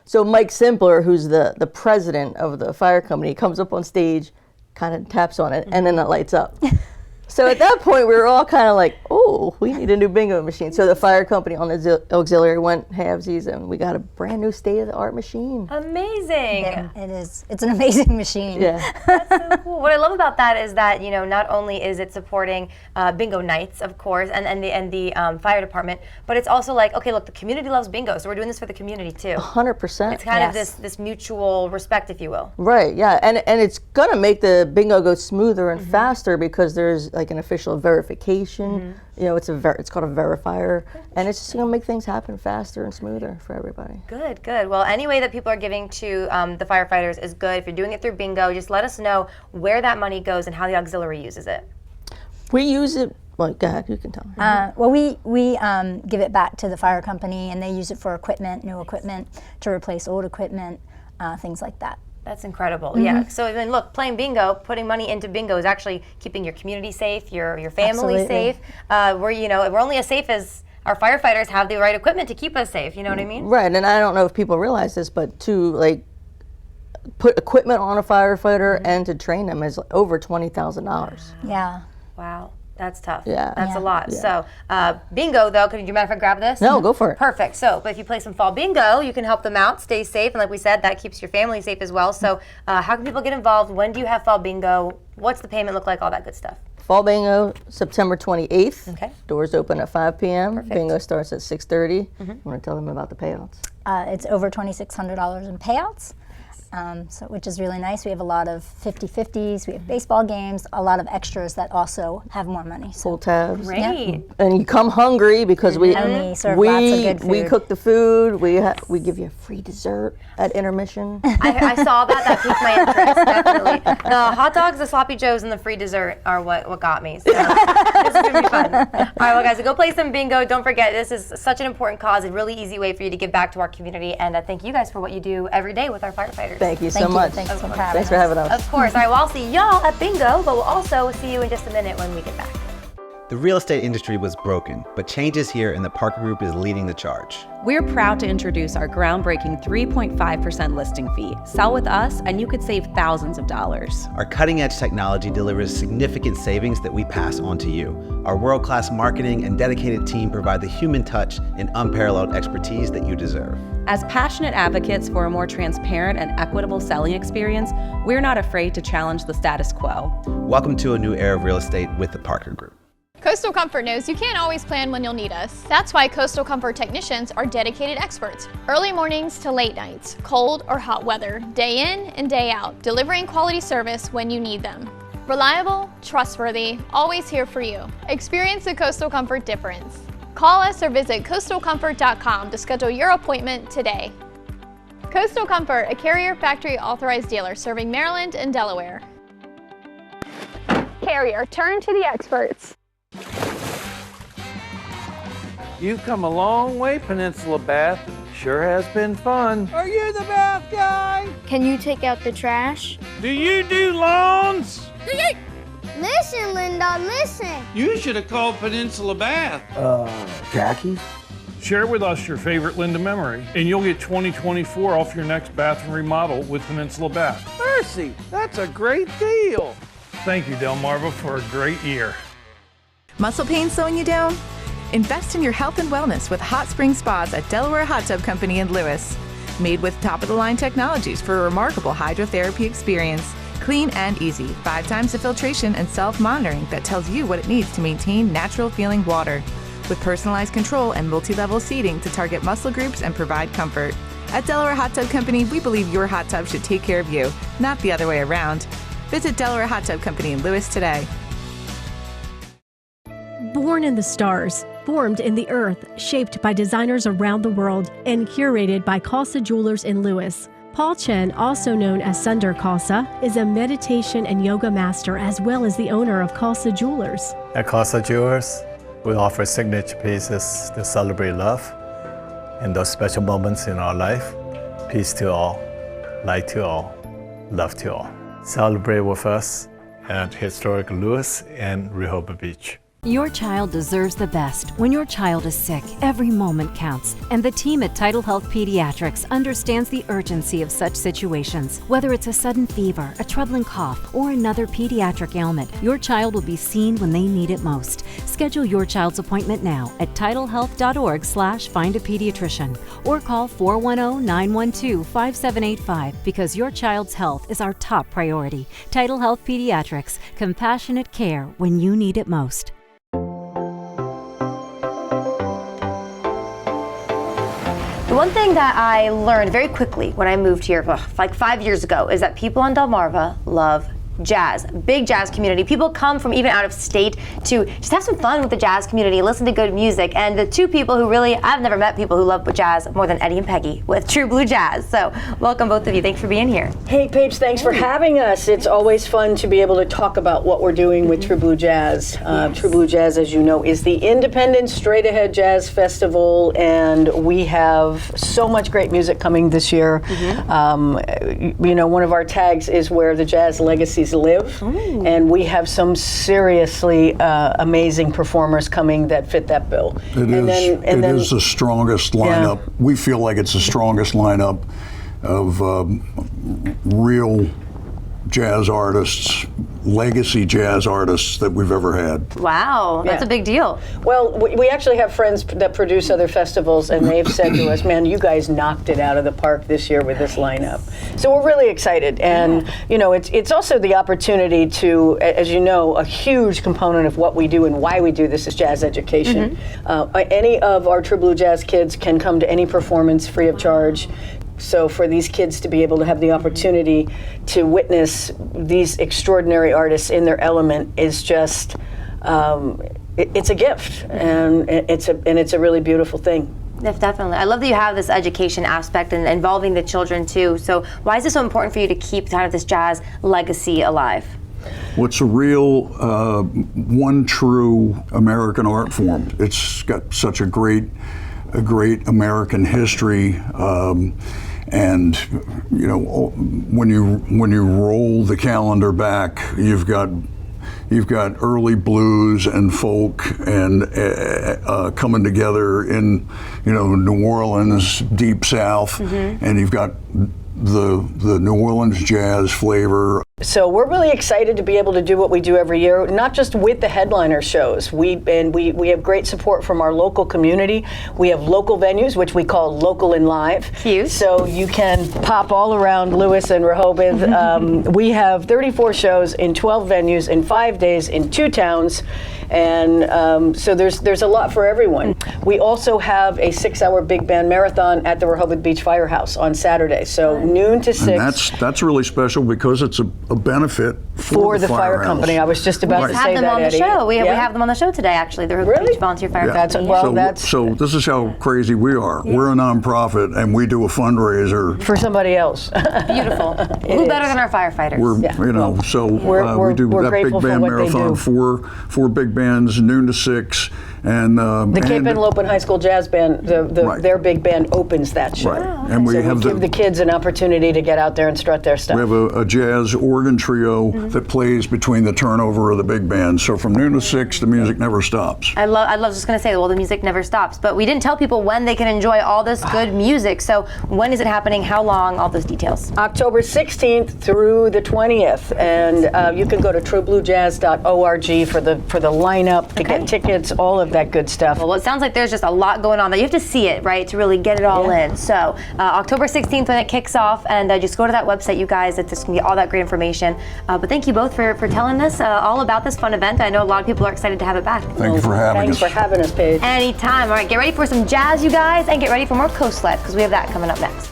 So Mike Simpler, who's the president of the fire company, comes up on stage, kind of taps on it, and then it lights up. So at that point, we were all kind of like, oh, we need a new bingo machine. So the fire company on the auxiliary went halvesies, and we got a brand new state-of-the-art machine. Amazing. Yeah, it is. It's an amazing machine. Yeah. That's so cool. What I love about that is that, not only is it supporting bingo nights, of course, and the fire department, but it's also like, okay, look, the community loves bingo, so we're doing this for the community too. 100%. It's kind of this mutual respect, if you will. Right, yeah, and it's gonna make the bingo go smoother and faster because there's like an official verification. It's called a verifier, and it's just gonna make things happen faster and smoother for everybody. Good. Well, any way that people are giving to the firefighters is good. If you're doing it through bingo, just let us know where that money goes and how the auxiliary uses it. We use it. Well, go ahead, you can tell me. Well, we give it back to the fire company, and they use it for equipment, new equipment, to replace old equipment, things like that. That's incredible. Yeah. So then, look, playing bingo, putting money into bingo is actually keeping your community safe, your family safe. We're only as safe as our firefighters have the right equipment to keep us safe. You know what I mean? Right, and I don't know if people realize this, but to like put equipment on a firefighter and to train them is over $20,000. Yeah. Wow. That's tough. Yeah. That's a lot. Yeah. So, bingo, though, do you mind if I grab this? No, go for it. Perfect. So, but if you play some fall bingo, you can help them out, stay safe, and like we said, that keeps your family safe as well. So, how can people get involved? When do you have fall bingo? What's the payment look like? All that good stuff. Fall bingo, September 28th. Okay. Doors open at 5 p.m. Perfect. Bingo starts at 6:30. You want to tell them about the payouts? It's over $2,600 in payouts. Which is really nice. We have a lot of 50-50s, we have baseball games, a lot of extras that also have more money. Pull tabs. Great. Yeah. And you come hungry because we serve lots of good food. We cook the food. We give you a free dessert at intermission. I saw that. That piqued my interest, definitely. The hot dogs, the sloppy joes, and the free dessert are what got me. So this is going to be fun. All right, well, guys, go play some bingo. Don't forget, this is such an important cause, a really easy way for you to give back to our community. And thank you guys for what you do every day with our firefighters. Thank you so much. Thanks for having us. Of course. All right, well, I'll see y'all at bingo, but we'll also see you in just a minute when we get back. The real estate industry was broken, but change is here and the Parker Group is leading the charge. We're proud to introduce our groundbreaking 3.5% listing fee. Sell with us and you could save thousands of dollars. Our cutting-edge technology delivers significant savings that we pass on to you. Our world-class marketing and dedicated team provide the human touch and unparalleled expertise that you deserve. As passionate advocates for a more transparent and equitable selling experience, we're not afraid to challenge the status quo. Welcome to a new era of real estate with the Parker Group. Coastal Comfort knows you can't always plan when you'll need us. That's why Coastal Comfort technicians are dedicated experts. Early mornings to late nights, cold or hot weather, day in and day out, delivering quality service when you need them. Reliable, trustworthy, always here for you. Experience the Coastal Comfort difference. Call us or visit coastalcomfort.com to schedule your appointment today. Coastal Comfort, a Carrier Factory authorized dealer serving Maryland and Delaware. Carrier, turn to the experts. You've come a long way, Peninsula Bath. Sure has been fun. Are you the bath guy? Can you take out the trash? Do you do lawns? Listen, Linda, listen. You should have called Peninsula Bath. Khakis? Share with us your favorite Linda memory, and you'll get 2024 off your next bathroom remodel with Peninsula Bath. Mercy, that's a great deal. Thank you, Delmarva, for a great year. Muscle pain slowing you down? Invest in your health and wellness with Hot Spring Spas at Delaware Hot Tub Company in Lewis. Made with top-of-the-line technologies for a remarkable hydrotherapy experience. Clean and easy, 5 times the filtration and self-monitoring that tells you what it needs to maintain natural-feeling water. With personalized control and multi-level seating to target muscle groups and provide comfort. At Delaware Hot Tub Company, we believe your hot tub should take care of you, not the other way around. Visit Delaware Hot Tub Company in Lewis today. Born in the stars, formed in the earth, shaped by designers around the world, and curated by Khalsa Jewelers in Lewis. Paul Chen, also known as Sundar Khalsa, is a meditation and yoga master as well as the owner of Khalsa Jewelers. At Khalsa Jewelers, we offer signature pieces to celebrate love in those special moments in our life. Peace to all, light to all, love to all. Celebrate with us at historic Lewis and Rehoboth Beach. Your child deserves the best. When your child is sick, every moment counts. And the team at Tidal Health Pediatrics understands the urgency of such situations. Whether it's a sudden fever, a troubling cough, or another pediatric ailment, your child will be seen when they need it most. Schedule your child's appointment now at tidalhealth.org/findapediatrician or call 410-912-5785 because your child's health is our top priority. Tidal Health Pediatrics, compassionate care when you need it most. The one thing that I learned very quickly when I moved here, like 5 years ago, is that people on Delmarva love jazz. Big jazz community. People come from even out of state to just have some fun with the jazz community, listen to good music. And the two people who really, I've never met people who love jazz more than Eddie and Peggy with True Blue Jazz. So welcome both of you. Thanks for being here. Hey Paige, thanks for having us. It's always fun to be able to talk about what we're doing with True Blue Jazz. True Blue Jazz, as you know, is the independent straight ahead jazz festival, and we have so much great music coming this year. You know, one of our tags is where the jazz legacy kids live, and we have some seriously amazing performers coming that fit that bill. It is the strongest lineup. Yeah. We feel like it's the strongest lineup of real jazz artists, legacy jazz artists that we've ever had. Wow, that's a big deal. Well, we actually have friends that produce other festivals, and they've said to us, man, you guys knocked it out of the park this year with this lineup. So we're really excited. And, you know, it's also the opportunity to, as you know, a huge component of what we do and why we do this is jazz education. Any of our True Blue Jazz kids can come to any performance free of charge. So for these kids to be able to have the opportunity to witness these extraordinary artists in their element is just, it's a gift, and it's a really beautiful thing. Yes, definitely. I love that you have this education aspect and involving the children too. So why is it so important for you to keep kind of this jazz legacy alive? What's a real, one true American art form. It's got such a great American history. And you know, when you roll the calendar back, you've got early blues and folk and coming together in, you know, New Orleans, Deep South, and you've got the New Orleans jazz flavor. So we're really excited to be able to do what we do every year, not just with the headliner shows. We have great support from our local community. We have local venues, which we call Local and Live. Cute. So you can pop all around Lewis and Rehoboth. We have 34 shows in 12 venues in 5 days in 2 towns. And so there's a lot for everyone. We also have a 6-hour big band marathon at the Rehoboth Beach Firehouse on Saturday. So noon to 6. And that's really special because it's a benefit for the fire company. I was just about to say that, them on Eddie. The show. We have them on the show today, actually. The Rehoboth Beach Volunteer Fire Company. So this is how crazy we are. Yeah. We're a nonprofit, and we do a fundraiser for somebody else. Beautiful. Who better than our firefighters? We do that big band marathon, four big bands, noon to 6. And the Cape Henlopen High School Jazz Band, their big band opens that show. Right. And we give the kids an opportunity to get out there and strut their stuff. We have a jazz organ trio that plays between the turnover of the big band. So from noon to 6, the music never stops. I was just going to say, well, the music never stops. But we didn't tell people when they can enjoy all this good music. So when is it happening? How long? All those details. October 16th through the 20th. And you can go to truebluejazz.org for the lineup, to get tickets, all of that good stuff. Well, it sounds like there's just a lot going on that you have to see it, right, to really get it all in. So October 16th when it kicks off, and just go to that website, you guys. It's just going to get all that great information. But thank you both for telling us all about this fun event. I know a lot of people are excited to have it back. Thank you for having us. Thanks for having us, Paige. Anytime. All right, get ready for some jazz, you guys, and get ready for more COASTLIFE, because we have that coming up next.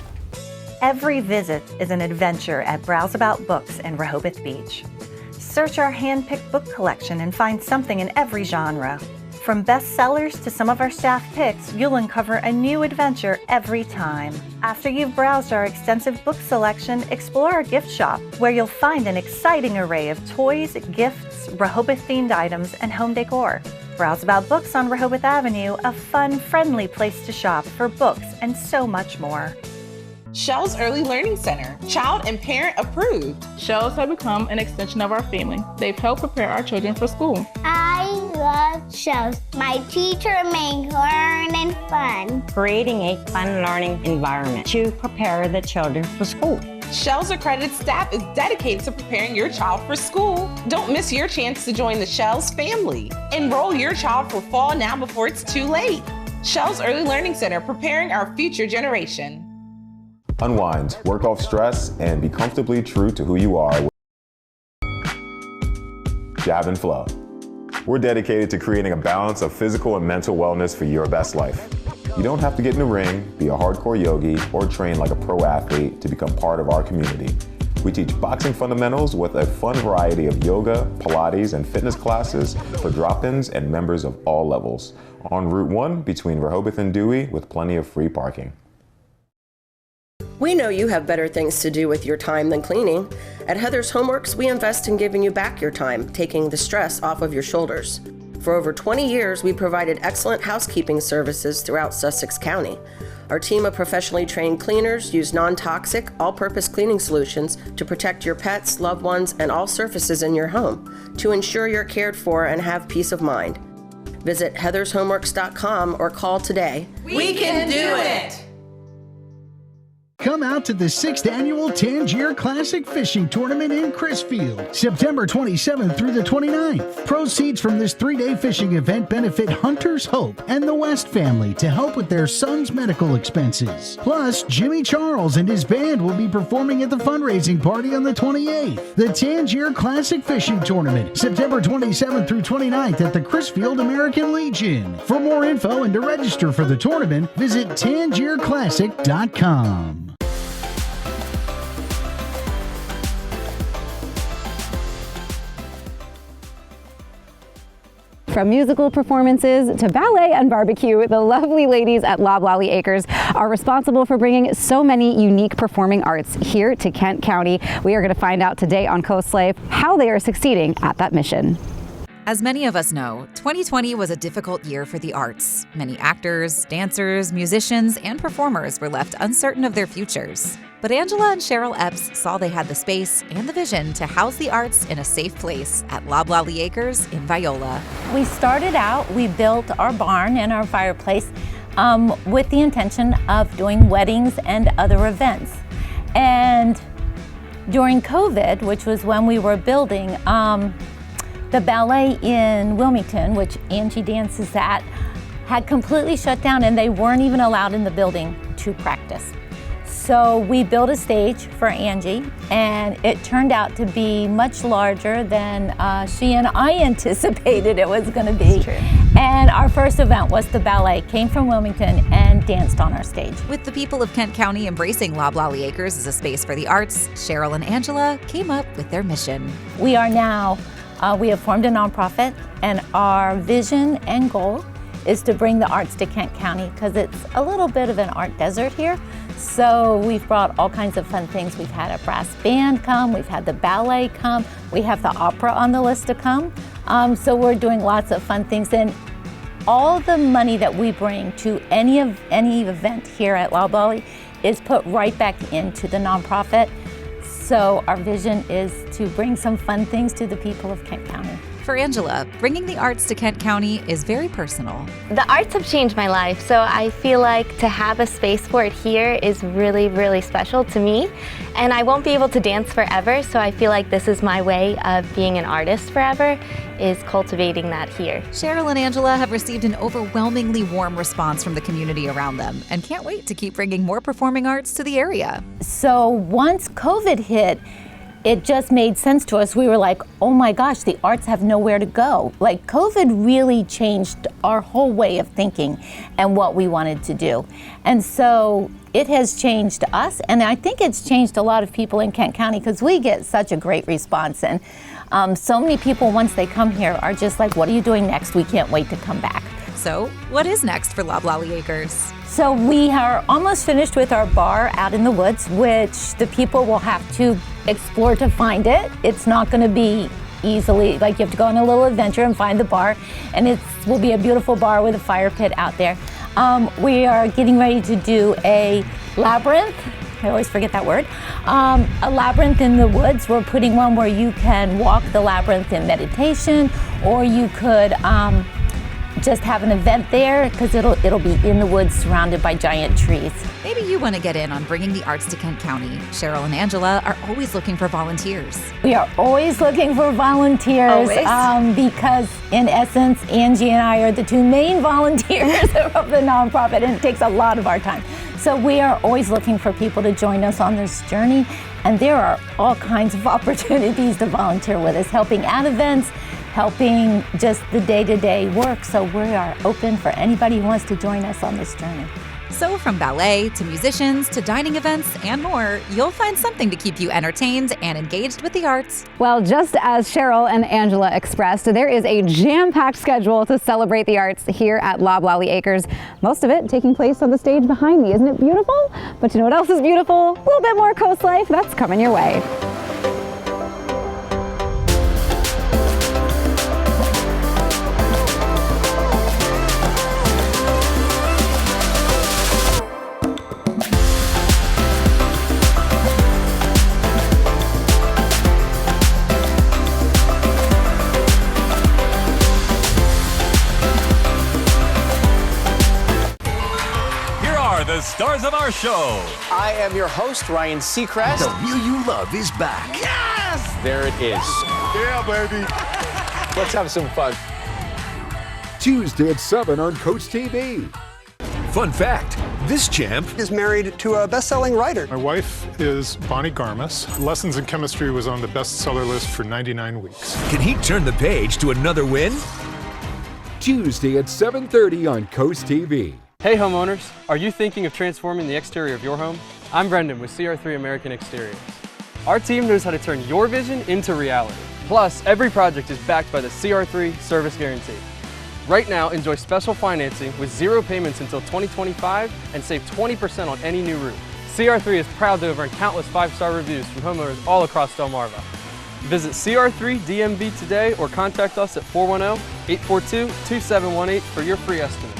Every visit is an adventure at Browseabout Books in Rehoboth Beach. Search our hand-picked book collection and find something in every genre. From bestsellers to some of our staff picks, you'll uncover a new adventure every time. After you've browsed our extensive book selection, explore our gift shop, where you'll find an exciting array of toys, gifts, Rehoboth-themed items, and home decor. Browseabout Books on Rehoboth Avenue, a fun, friendly place to shop for books and so much more. Shell's Early Learning Center, child and parent approved. Shells have become an extension of our family. They've helped prepare our children for school. I love Shells. My teacher makes learning fun. Creating a fun learning environment to prepare the children for school. Shell's accredited staff is dedicated to preparing your child for school. Don't miss your chance to join the Shell's family. Enroll your child for fall now before it's too late. Shell's Early Learning Center, preparing our future generation. Unwind, work off stress, and be comfortably true to who you are. Jab and Flow. We're dedicated to creating a balance of physical and mental wellness for your best life. You don't have to get in the ring, be a hardcore yogi, or train like a pro athlete to become part of our community. We teach boxing fundamentals with a fun variety of yoga, Pilates, and fitness classes for drop-ins and members of all levels. On Route 1 between Rehoboth and Dewey with plenty of free parking. We know you have better things to do with your time than cleaning. At Heather's Homeworks, we invest in giving you back your time, taking the stress off of your shoulders. For over 20 years, we provided excellent housekeeping services throughout Sussex County. Our team of professionally trained cleaners use non-toxic, all-purpose cleaning solutions to protect your pets, loved ones, and all surfaces in your home to ensure you're cared for and have peace of mind. Visit heathershomeworks.com or call today. We can do it! Come out to the 6th Annual Tangier Classic Fishing Tournament in Crisfield, September 27th through the 29th. Proceeds from this 3-day fishing event benefit Hunter's Hope and the West family to help with their son's medical expenses. Plus, Jimmy Charles and his band will be performing at the fundraising party on the 28th. The Tangier Classic Fishing Tournament, September 27th through 29th at the Crisfield American Legion. For more info and to register for the tournament, visit tangierclassic.com. From musical performances to ballet and barbecue, the lovely ladies at Loblolly Acres are responsible for bringing so many unique performing arts here to Kent County. We are going to find out today on Coast Life how they are succeeding at that mission. As many of us know, 2020 was a difficult year for the arts. Many actors, dancers, musicians, and performers were left uncertain of their futures. But Angela and Cheryl Epps saw they had the space and the vision to house the arts in a safe place at Loblolly Acres in Viola. We started out, we built our barn and our fireplace with the intention of doing weddings and other events. And during COVID, which was when we were building, the ballet in Wilmington, which Angie dances at, had completely shut down and they weren't even allowed in the building to practice. So we built a stage for Angie, and it turned out to be much larger than she and I anticipated it was going to be. And our first event was the ballet, came from Wilmington and danced on our stage. With the people of Kent County embracing Loblolly Acres as a space for the arts, Cheryl and Angela came up with their mission. We are now, we have formed a nonprofit, and our vision and goal is to bring the arts to Kent County because it's a little bit of an art desert here. So we've brought all kinds of fun things. We've had a brass band come, we've had the ballet come, we have the opera on the list to come. So we're doing lots of fun things, and all the money that we bring to any event here at Loblolly is put right back into the nonprofit. So our vision is to bring some fun things to the people of Kent County. For Angela, bringing the arts to Kent County is very personal. The arts have changed my life, so I feel like to have a space for it here is really, really special to me. And I won't be able to dance forever, so I feel like this is my way of being an artist forever, is cultivating that here. Cheryl and Angela have received an overwhelmingly warm response from the community around them and can't wait to keep bringing more performing arts to the area. So once COVID hit, it just made sense to us. We were like, oh my gosh, the arts have nowhere to go. Like, COVID really changed our whole way of thinking and what we wanted to do. And so it has changed us, and I think it's changed a lot of people in Kent County because we get such a great response. And so many people, once they come here, are just like, what are you doing next? We can't wait to come back. So what is next for Loblolly Acres? So we are almost finished with our bar out in the woods, which the people will have to explore to find it. It's not going to be easily, like you have to go on a little adventure and find the bar, and it will be a beautiful bar with a fire pit out there. We are getting ready to do a labyrinth. I always forget that word. A labyrinth in the woods. We're putting one where you can walk the labyrinth in meditation, or you could just have an event there because it'll be in the woods surrounded by giant trees. Maybe you want to get in on bringing the arts to Kent County. Cheryl and Angela are always looking for volunteers. We are always looking for volunteers because in essence, Angie and I are the two main volunteers of the nonprofit, and it takes a lot of our time. So we are always looking for people to join us on this journey, and there are all kinds of opportunities to volunteer with us, helping at events, helping just the day-to-day work. So we are open for anybody who wants to join us on this journey. So from ballet to musicians to dining events and more, you'll find something to keep you entertained and engaged with the arts. Well, just as Cheryl and Angela expressed, there is a jam-packed schedule to celebrate the arts here at Loblolly Acres. Most of it taking place on the stage behind me. Isn't it beautiful? But you know what else is beautiful? A little bit more Coast Life. That's coming your way. the stars of our show. I am your host, Ryan Seacrest. The Wheel You Love is back. Yes! There it is. Yeah, baby. Let's have some fun. Tuesday at 7 on Coast TV. Fun fact, this champ is married to a best-selling writer. My wife is Bonnie Garmus. Lessons in Chemistry was on the bestseller list for 99 weeks. Can he turn the page to another win? Tuesday at 7:30 on Coast TV. Hey homeowners, are you thinking of transforming the exterior of your home? I'm Brendan with CR3 American Exteriors. Our team knows how to turn your vision into reality. Plus, every project is backed by the CR3 Service Guarantee. Right now, enjoy special financing with 0 payments until 2025 and save 20% on any new roof. CR3 is proud to have earned countless 5-star reviews from homeowners all across Delmarva. Visit CR3DMV today or contact us at 410-842-2718 for your free estimate.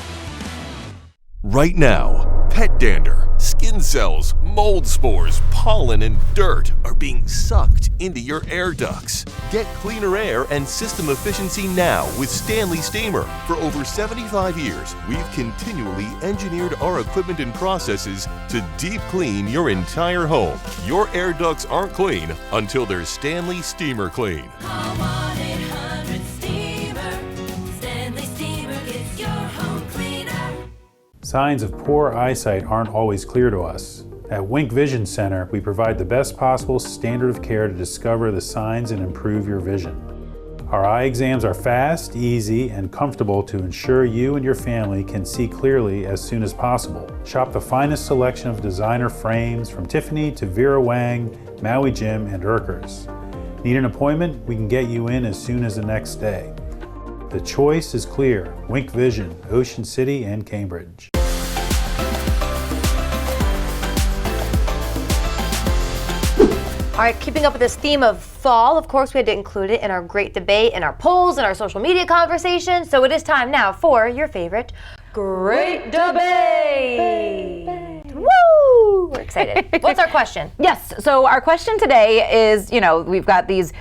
Right now, pet dander, skin cells, mold spores, pollen, and dirt are being sucked into your air ducts. Get cleaner air and system efficiency now with Stanley Steamer. For over 75 years, we've continually engineered our equipment and processes to deep clean your entire home. Your air ducts aren't clean until they're Stanley Steamer clean. Signs of poor eyesight aren't always clear to us. At Wink Vision Center, we provide the best possible standard of care to discover the signs and improve your vision. Our eye exams are fast, easy, and comfortable to ensure you and your family can see clearly as soon as possible. Shop the finest selection of designer frames from Tiffany to Vera Wang, Maui Jim, and Urkers. Need an appointment? We can get you in as soon as the next day. The choice is clear. Wink Vision, Ocean City and Cambridge. All right, keeping up with this theme of fall, of course, we had to include it in our great debate, in our polls, in our social media conversation. So it is time now for your favorite Great Debate. Woo! We're excited. What's our question? Yes. So our question today is, we've got these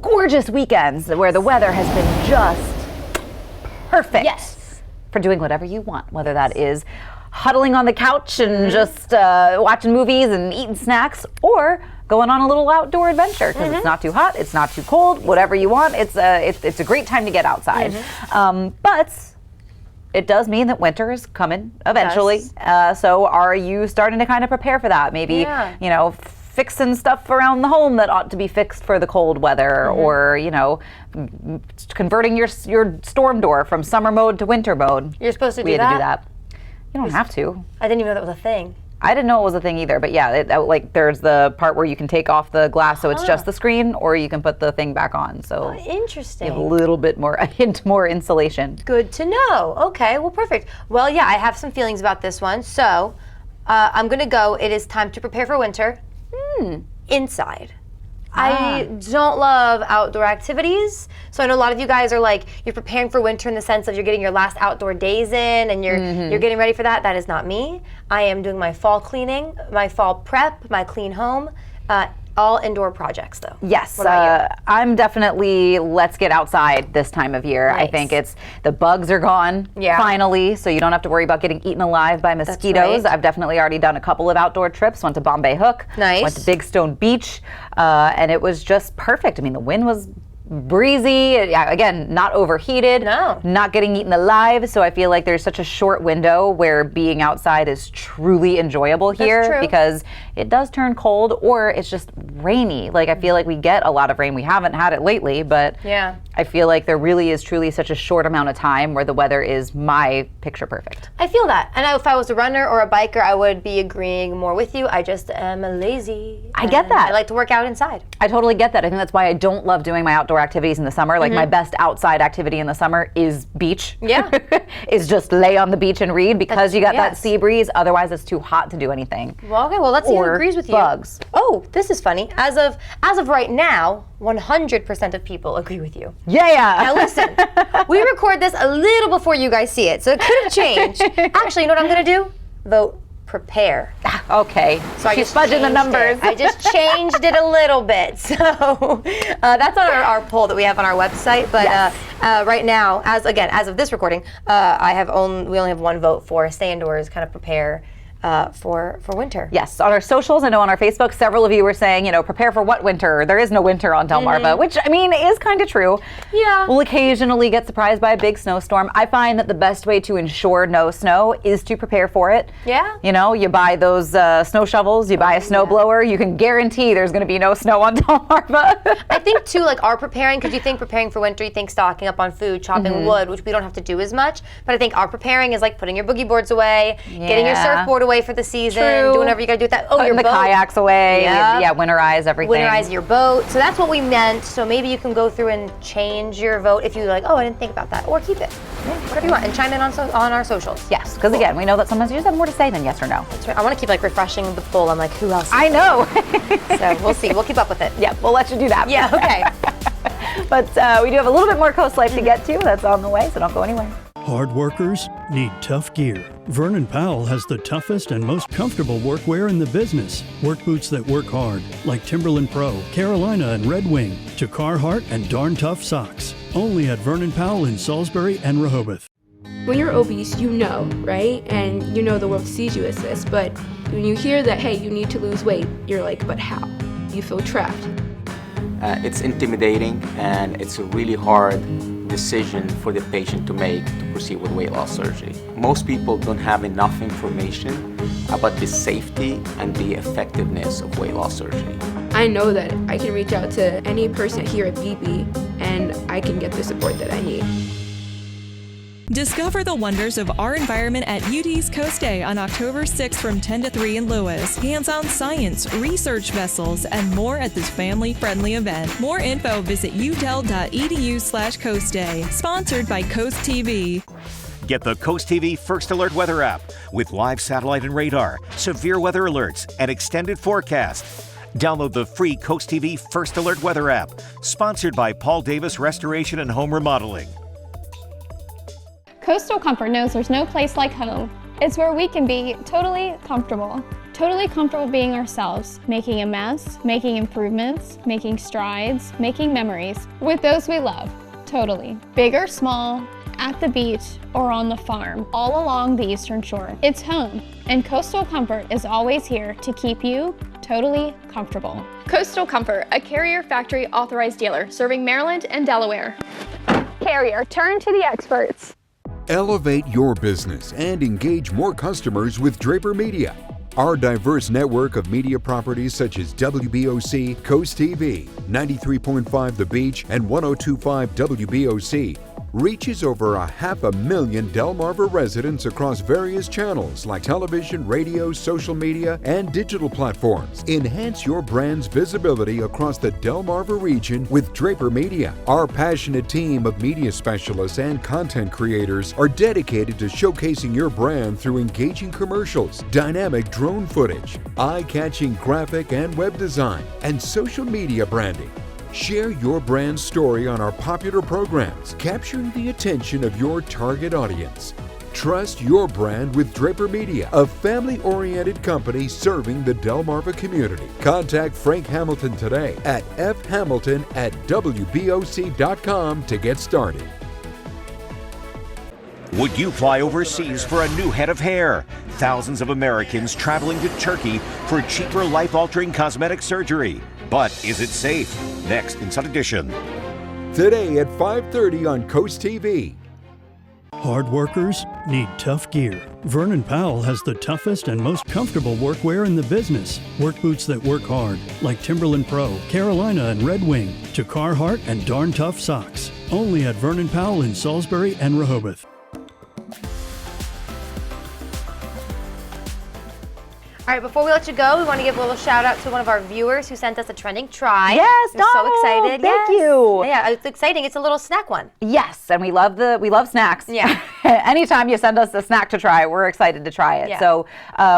gorgeous weekends where the weather has been just perfect. Yes. For doing whatever you want, whether that is huddling on the couch and just watching movies and eating snacks, or going on a little outdoor adventure because it's not too hot, it's not too cold, whatever you want. It's a great time to get outside. But it does mean that winter is coming eventually. So are you starting to kind of prepare for that? Maybe, fixing stuff around the home that ought to be fixed for the cold weather, or, converting your storm door from summer mode to winter mode. You're supposed to do that? We had to do that. You don't have to. I didn't even know that was a thing. I didn't know it was a thing either, but yeah, there's the part where you can take off the glass so it's just the screen, or you can put the thing back on. So interesting. You have a little bit more, a hint more insulation. Good to know. Okay, well, perfect. Well, yeah, I have some feelings about this one. So I'm going to go. It is time to prepare for winter. Inside. I don't love outdoor activities. So I know a lot of you guys are like, you're preparing for winter in the sense of you're getting your last outdoor days in and you're getting ready for that. That is not me. I am doing my fall cleaning, my fall prep, my clean home, all indoor projects though. Yes, I'm definitely let's get outside this time of year. Nice. I think the bugs are gone finally, so you don't have to worry about getting eaten alive by mosquitoes. Right. I've definitely already done a couple of outdoor trips. Went to Bombay Hook, went to Big Stone Beach, and it was just perfect. I mean, the wind was breezy, again, not overheated, not getting eaten alive, so I feel like there's such a short window where being outside is truly enjoyable here because it does turn cold or it's just rainy. Like I feel like we get a lot of rain. We haven't had it lately, but I feel like there really is truly such a short amount of time where the weather is my picture perfect. I feel that. And if I was a runner or a biker, I would be agreeing more with you. I just am lazy. I get that. I like to work out inside. I totally get that. I think that's why I don't love doing my outdoor activities in the summer. Like my best outside activity in the summer is beach. Is just lay on the beach and read because you got that sea breeze. Otherwise it's too hot to do anything. Well, okay, well let's see who agrees with you. Bugs. Oh, this is funny. As of right now, 100% of people agree with you. Yeah. Now listen, we record this a little before you guys see it, so it could have changed. Actually, you know what I'm gonna do? Vote prepare. Okay. So I She's just fudging the changed numbers. I just changed it a little bit. So that's on our poll that we have on our website. But right now, as of this recording, we only have one vote for stay indoors, kind of prepare. for winter. Yes, on our socials, I know on our Facebook, several of you were saying, prepare for what winter? There is no winter on Delmarva, which, I mean, is kind of true. Yeah. We'll occasionally get surprised by a big snowstorm. I find that the best way to ensure no snow is to prepare for it. Yeah. You buy those snow shovels, you buy a snow blower, you can guarantee there's going to be no snow on Delmarva. I think, too, like our preparing, because you think preparing for winter, you think stocking up on food, chopping wood, which we don't have to do as much. But I think our preparing is like putting your boogie boards away, getting your surfboard away for the season, doing whatever you got to do with that. Oh, Putting your the boat. kayaks away. Yep. Winterize everything. Winterize your boat. So that's what we meant. So maybe you can go through and change your vote if you're like, oh, I didn't think about that. Or keep it. Whatever you want. And chime in on our socials. Yes, because again, we know that sometimes you just have more to say than yes or no. That's right. I want to keep like refreshing the poll. I'm like, who else? I know. So we'll see. We'll keep up with it. Yeah, we'll let you do that. Yeah, okay. But we do have a little bit more Coast Life to get to. That's on the way, so don't go anywhere. Hard workers need tough gear. Vernon Powell has the toughest and most comfortable workwear in the business. Work boots that work hard, like Timberland Pro, Carolina, and Red Wing, to Carhartt and Darn Tough socks. Only at Vernon Powell in Salisbury and Rehoboth. When you're obese, you know, right? And you know the world sees you as this. But when you hear that, hey, you need to lose weight, you're like, but how? You feel trapped. It's intimidating, and it's a really hard decision for the patient to make to proceed with weight loss surgery. Most people don't have enough information about the safety and the effectiveness of weight loss surgery. I know that I can reach out to any person here at BB and I can get the support that I need. Discover the wonders of our environment at UD's Coast Day on October 6th from 10 to 3 in Lewis. Hands-on science, research vessels, and more at this family-friendly event. More info, visit udel.edu/Coast Day. Sponsored by Coast TV. Get the Coast TV First Alert weather app with live satellite and radar, severe weather alerts, and extended forecast. Download the free Coast TV First Alert weather app. Sponsored by Paul Davis Restoration and Home Remodeling. Coastal Comfort knows there's no place like home. It's where we can be totally comfortable being ourselves, making a mess, making improvements, making strides, making memories with those we love, totally. Big or small, at the beach, or on the farm, all along the Eastern Shore. It's home, and Coastal Comfort is always here to keep you totally comfortable. Coastal Comfort, a Carrier Factory authorized dealer serving Maryland and Delaware. Carrier, turn to the experts. Elevate your business and engage more customers with Draper Media. Our diverse network of media properties such as WBOC, Coast TV, 93.5 The Beach, and 102.5 WBOC reaches over 500,000 Delmarva residents across various channels like television, radio, social media, and digital platforms. Enhance your brand's visibility across the Delmarva region with Draper Media. Our passionate team of media specialists and content creators are dedicated to showcasing your brand through engaging commercials, dynamic drone footage, eye-catching graphic and web design, and social media branding. Share your brand story on our popular programs, capturing the attention of your target audience. Trust your brand with Draper Media, a family-oriented company serving the Delmarva community. Contact Frank Hamilton today at fhamilton@wboc.com to get started. Would you fly overseas for a new head of hair? Thousands of Americans traveling to Turkey for cheaper life-altering cosmetic surgery. But is it safe? Next in Sun Edition. Today at 5:30 on Coast TV. Hard workers need tough gear. Vernon Powell has the toughest and most comfortable workwear in the business. Work boots that work hard, like Timberland Pro, Carolina, and Red Wing, to Carhartt and Darn Tough socks. Only at Vernon Powell in Salisbury and Rehoboth. All right, before we let you go, we want to give a little shout out to one of our viewers who sent us a trending try. Yes, we're so excited. Thank you. Yeah, it's exciting. It's a little snack one. Yes, and we love snacks. Yeah. Anytime you send us a snack to try, we're excited to try it. Yeah. So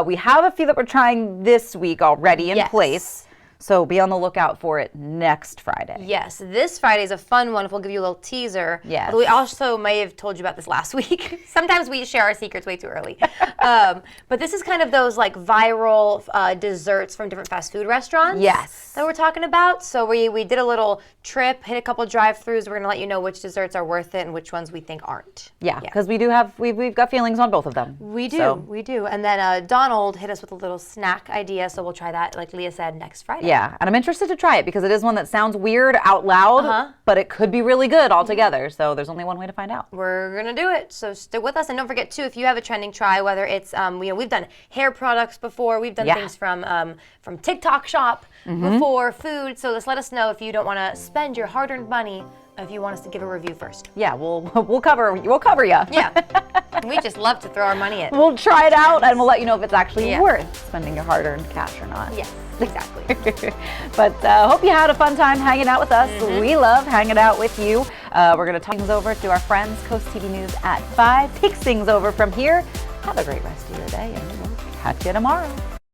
we have a few that we're trying this week already in place. So be on the lookout for it next Friday. Yes, this Friday is a fun one. We'll give you a little teaser. Yes. Although we also may have told you about this last week. Sometimes we share our secrets way too early. But this is kind of those like viral desserts from different fast food restaurants. Yes. That we're talking about. So we did a little trip, hit a couple drive-thrus. We're going to let you know which desserts are worth it and which ones we think aren't. Yeah, because we've got feelings on both of them. We do, So. we do. And then Donald hit us with a little snack idea, so we'll try that, like Leah said, next Friday. Yeah, and I'm interested to try it because it is one that sounds weird out loud, but it could be really good altogether. So there's only one way to find out. We're gonna do it, so stick with us. And don't forget too, if you have a trending try, whether it's we've done hair products before, we've done things from TikTok Shop before, food. So just let us know if you don't want to spend your hard-earned money. If you want us to give a review first. Yeah, we'll cover you. Yeah. We just love to throw our money at. We'll try it out and we'll let you know if it's actually worth spending your hard-earned cash or not. Yes, exactly. But hope you had a fun time hanging out with us. We love hanging out with you. We're going to talk things over to our friends, Coast TV News at 5. Takes things over from here. Have a great rest of your day and we'll catch you tomorrow.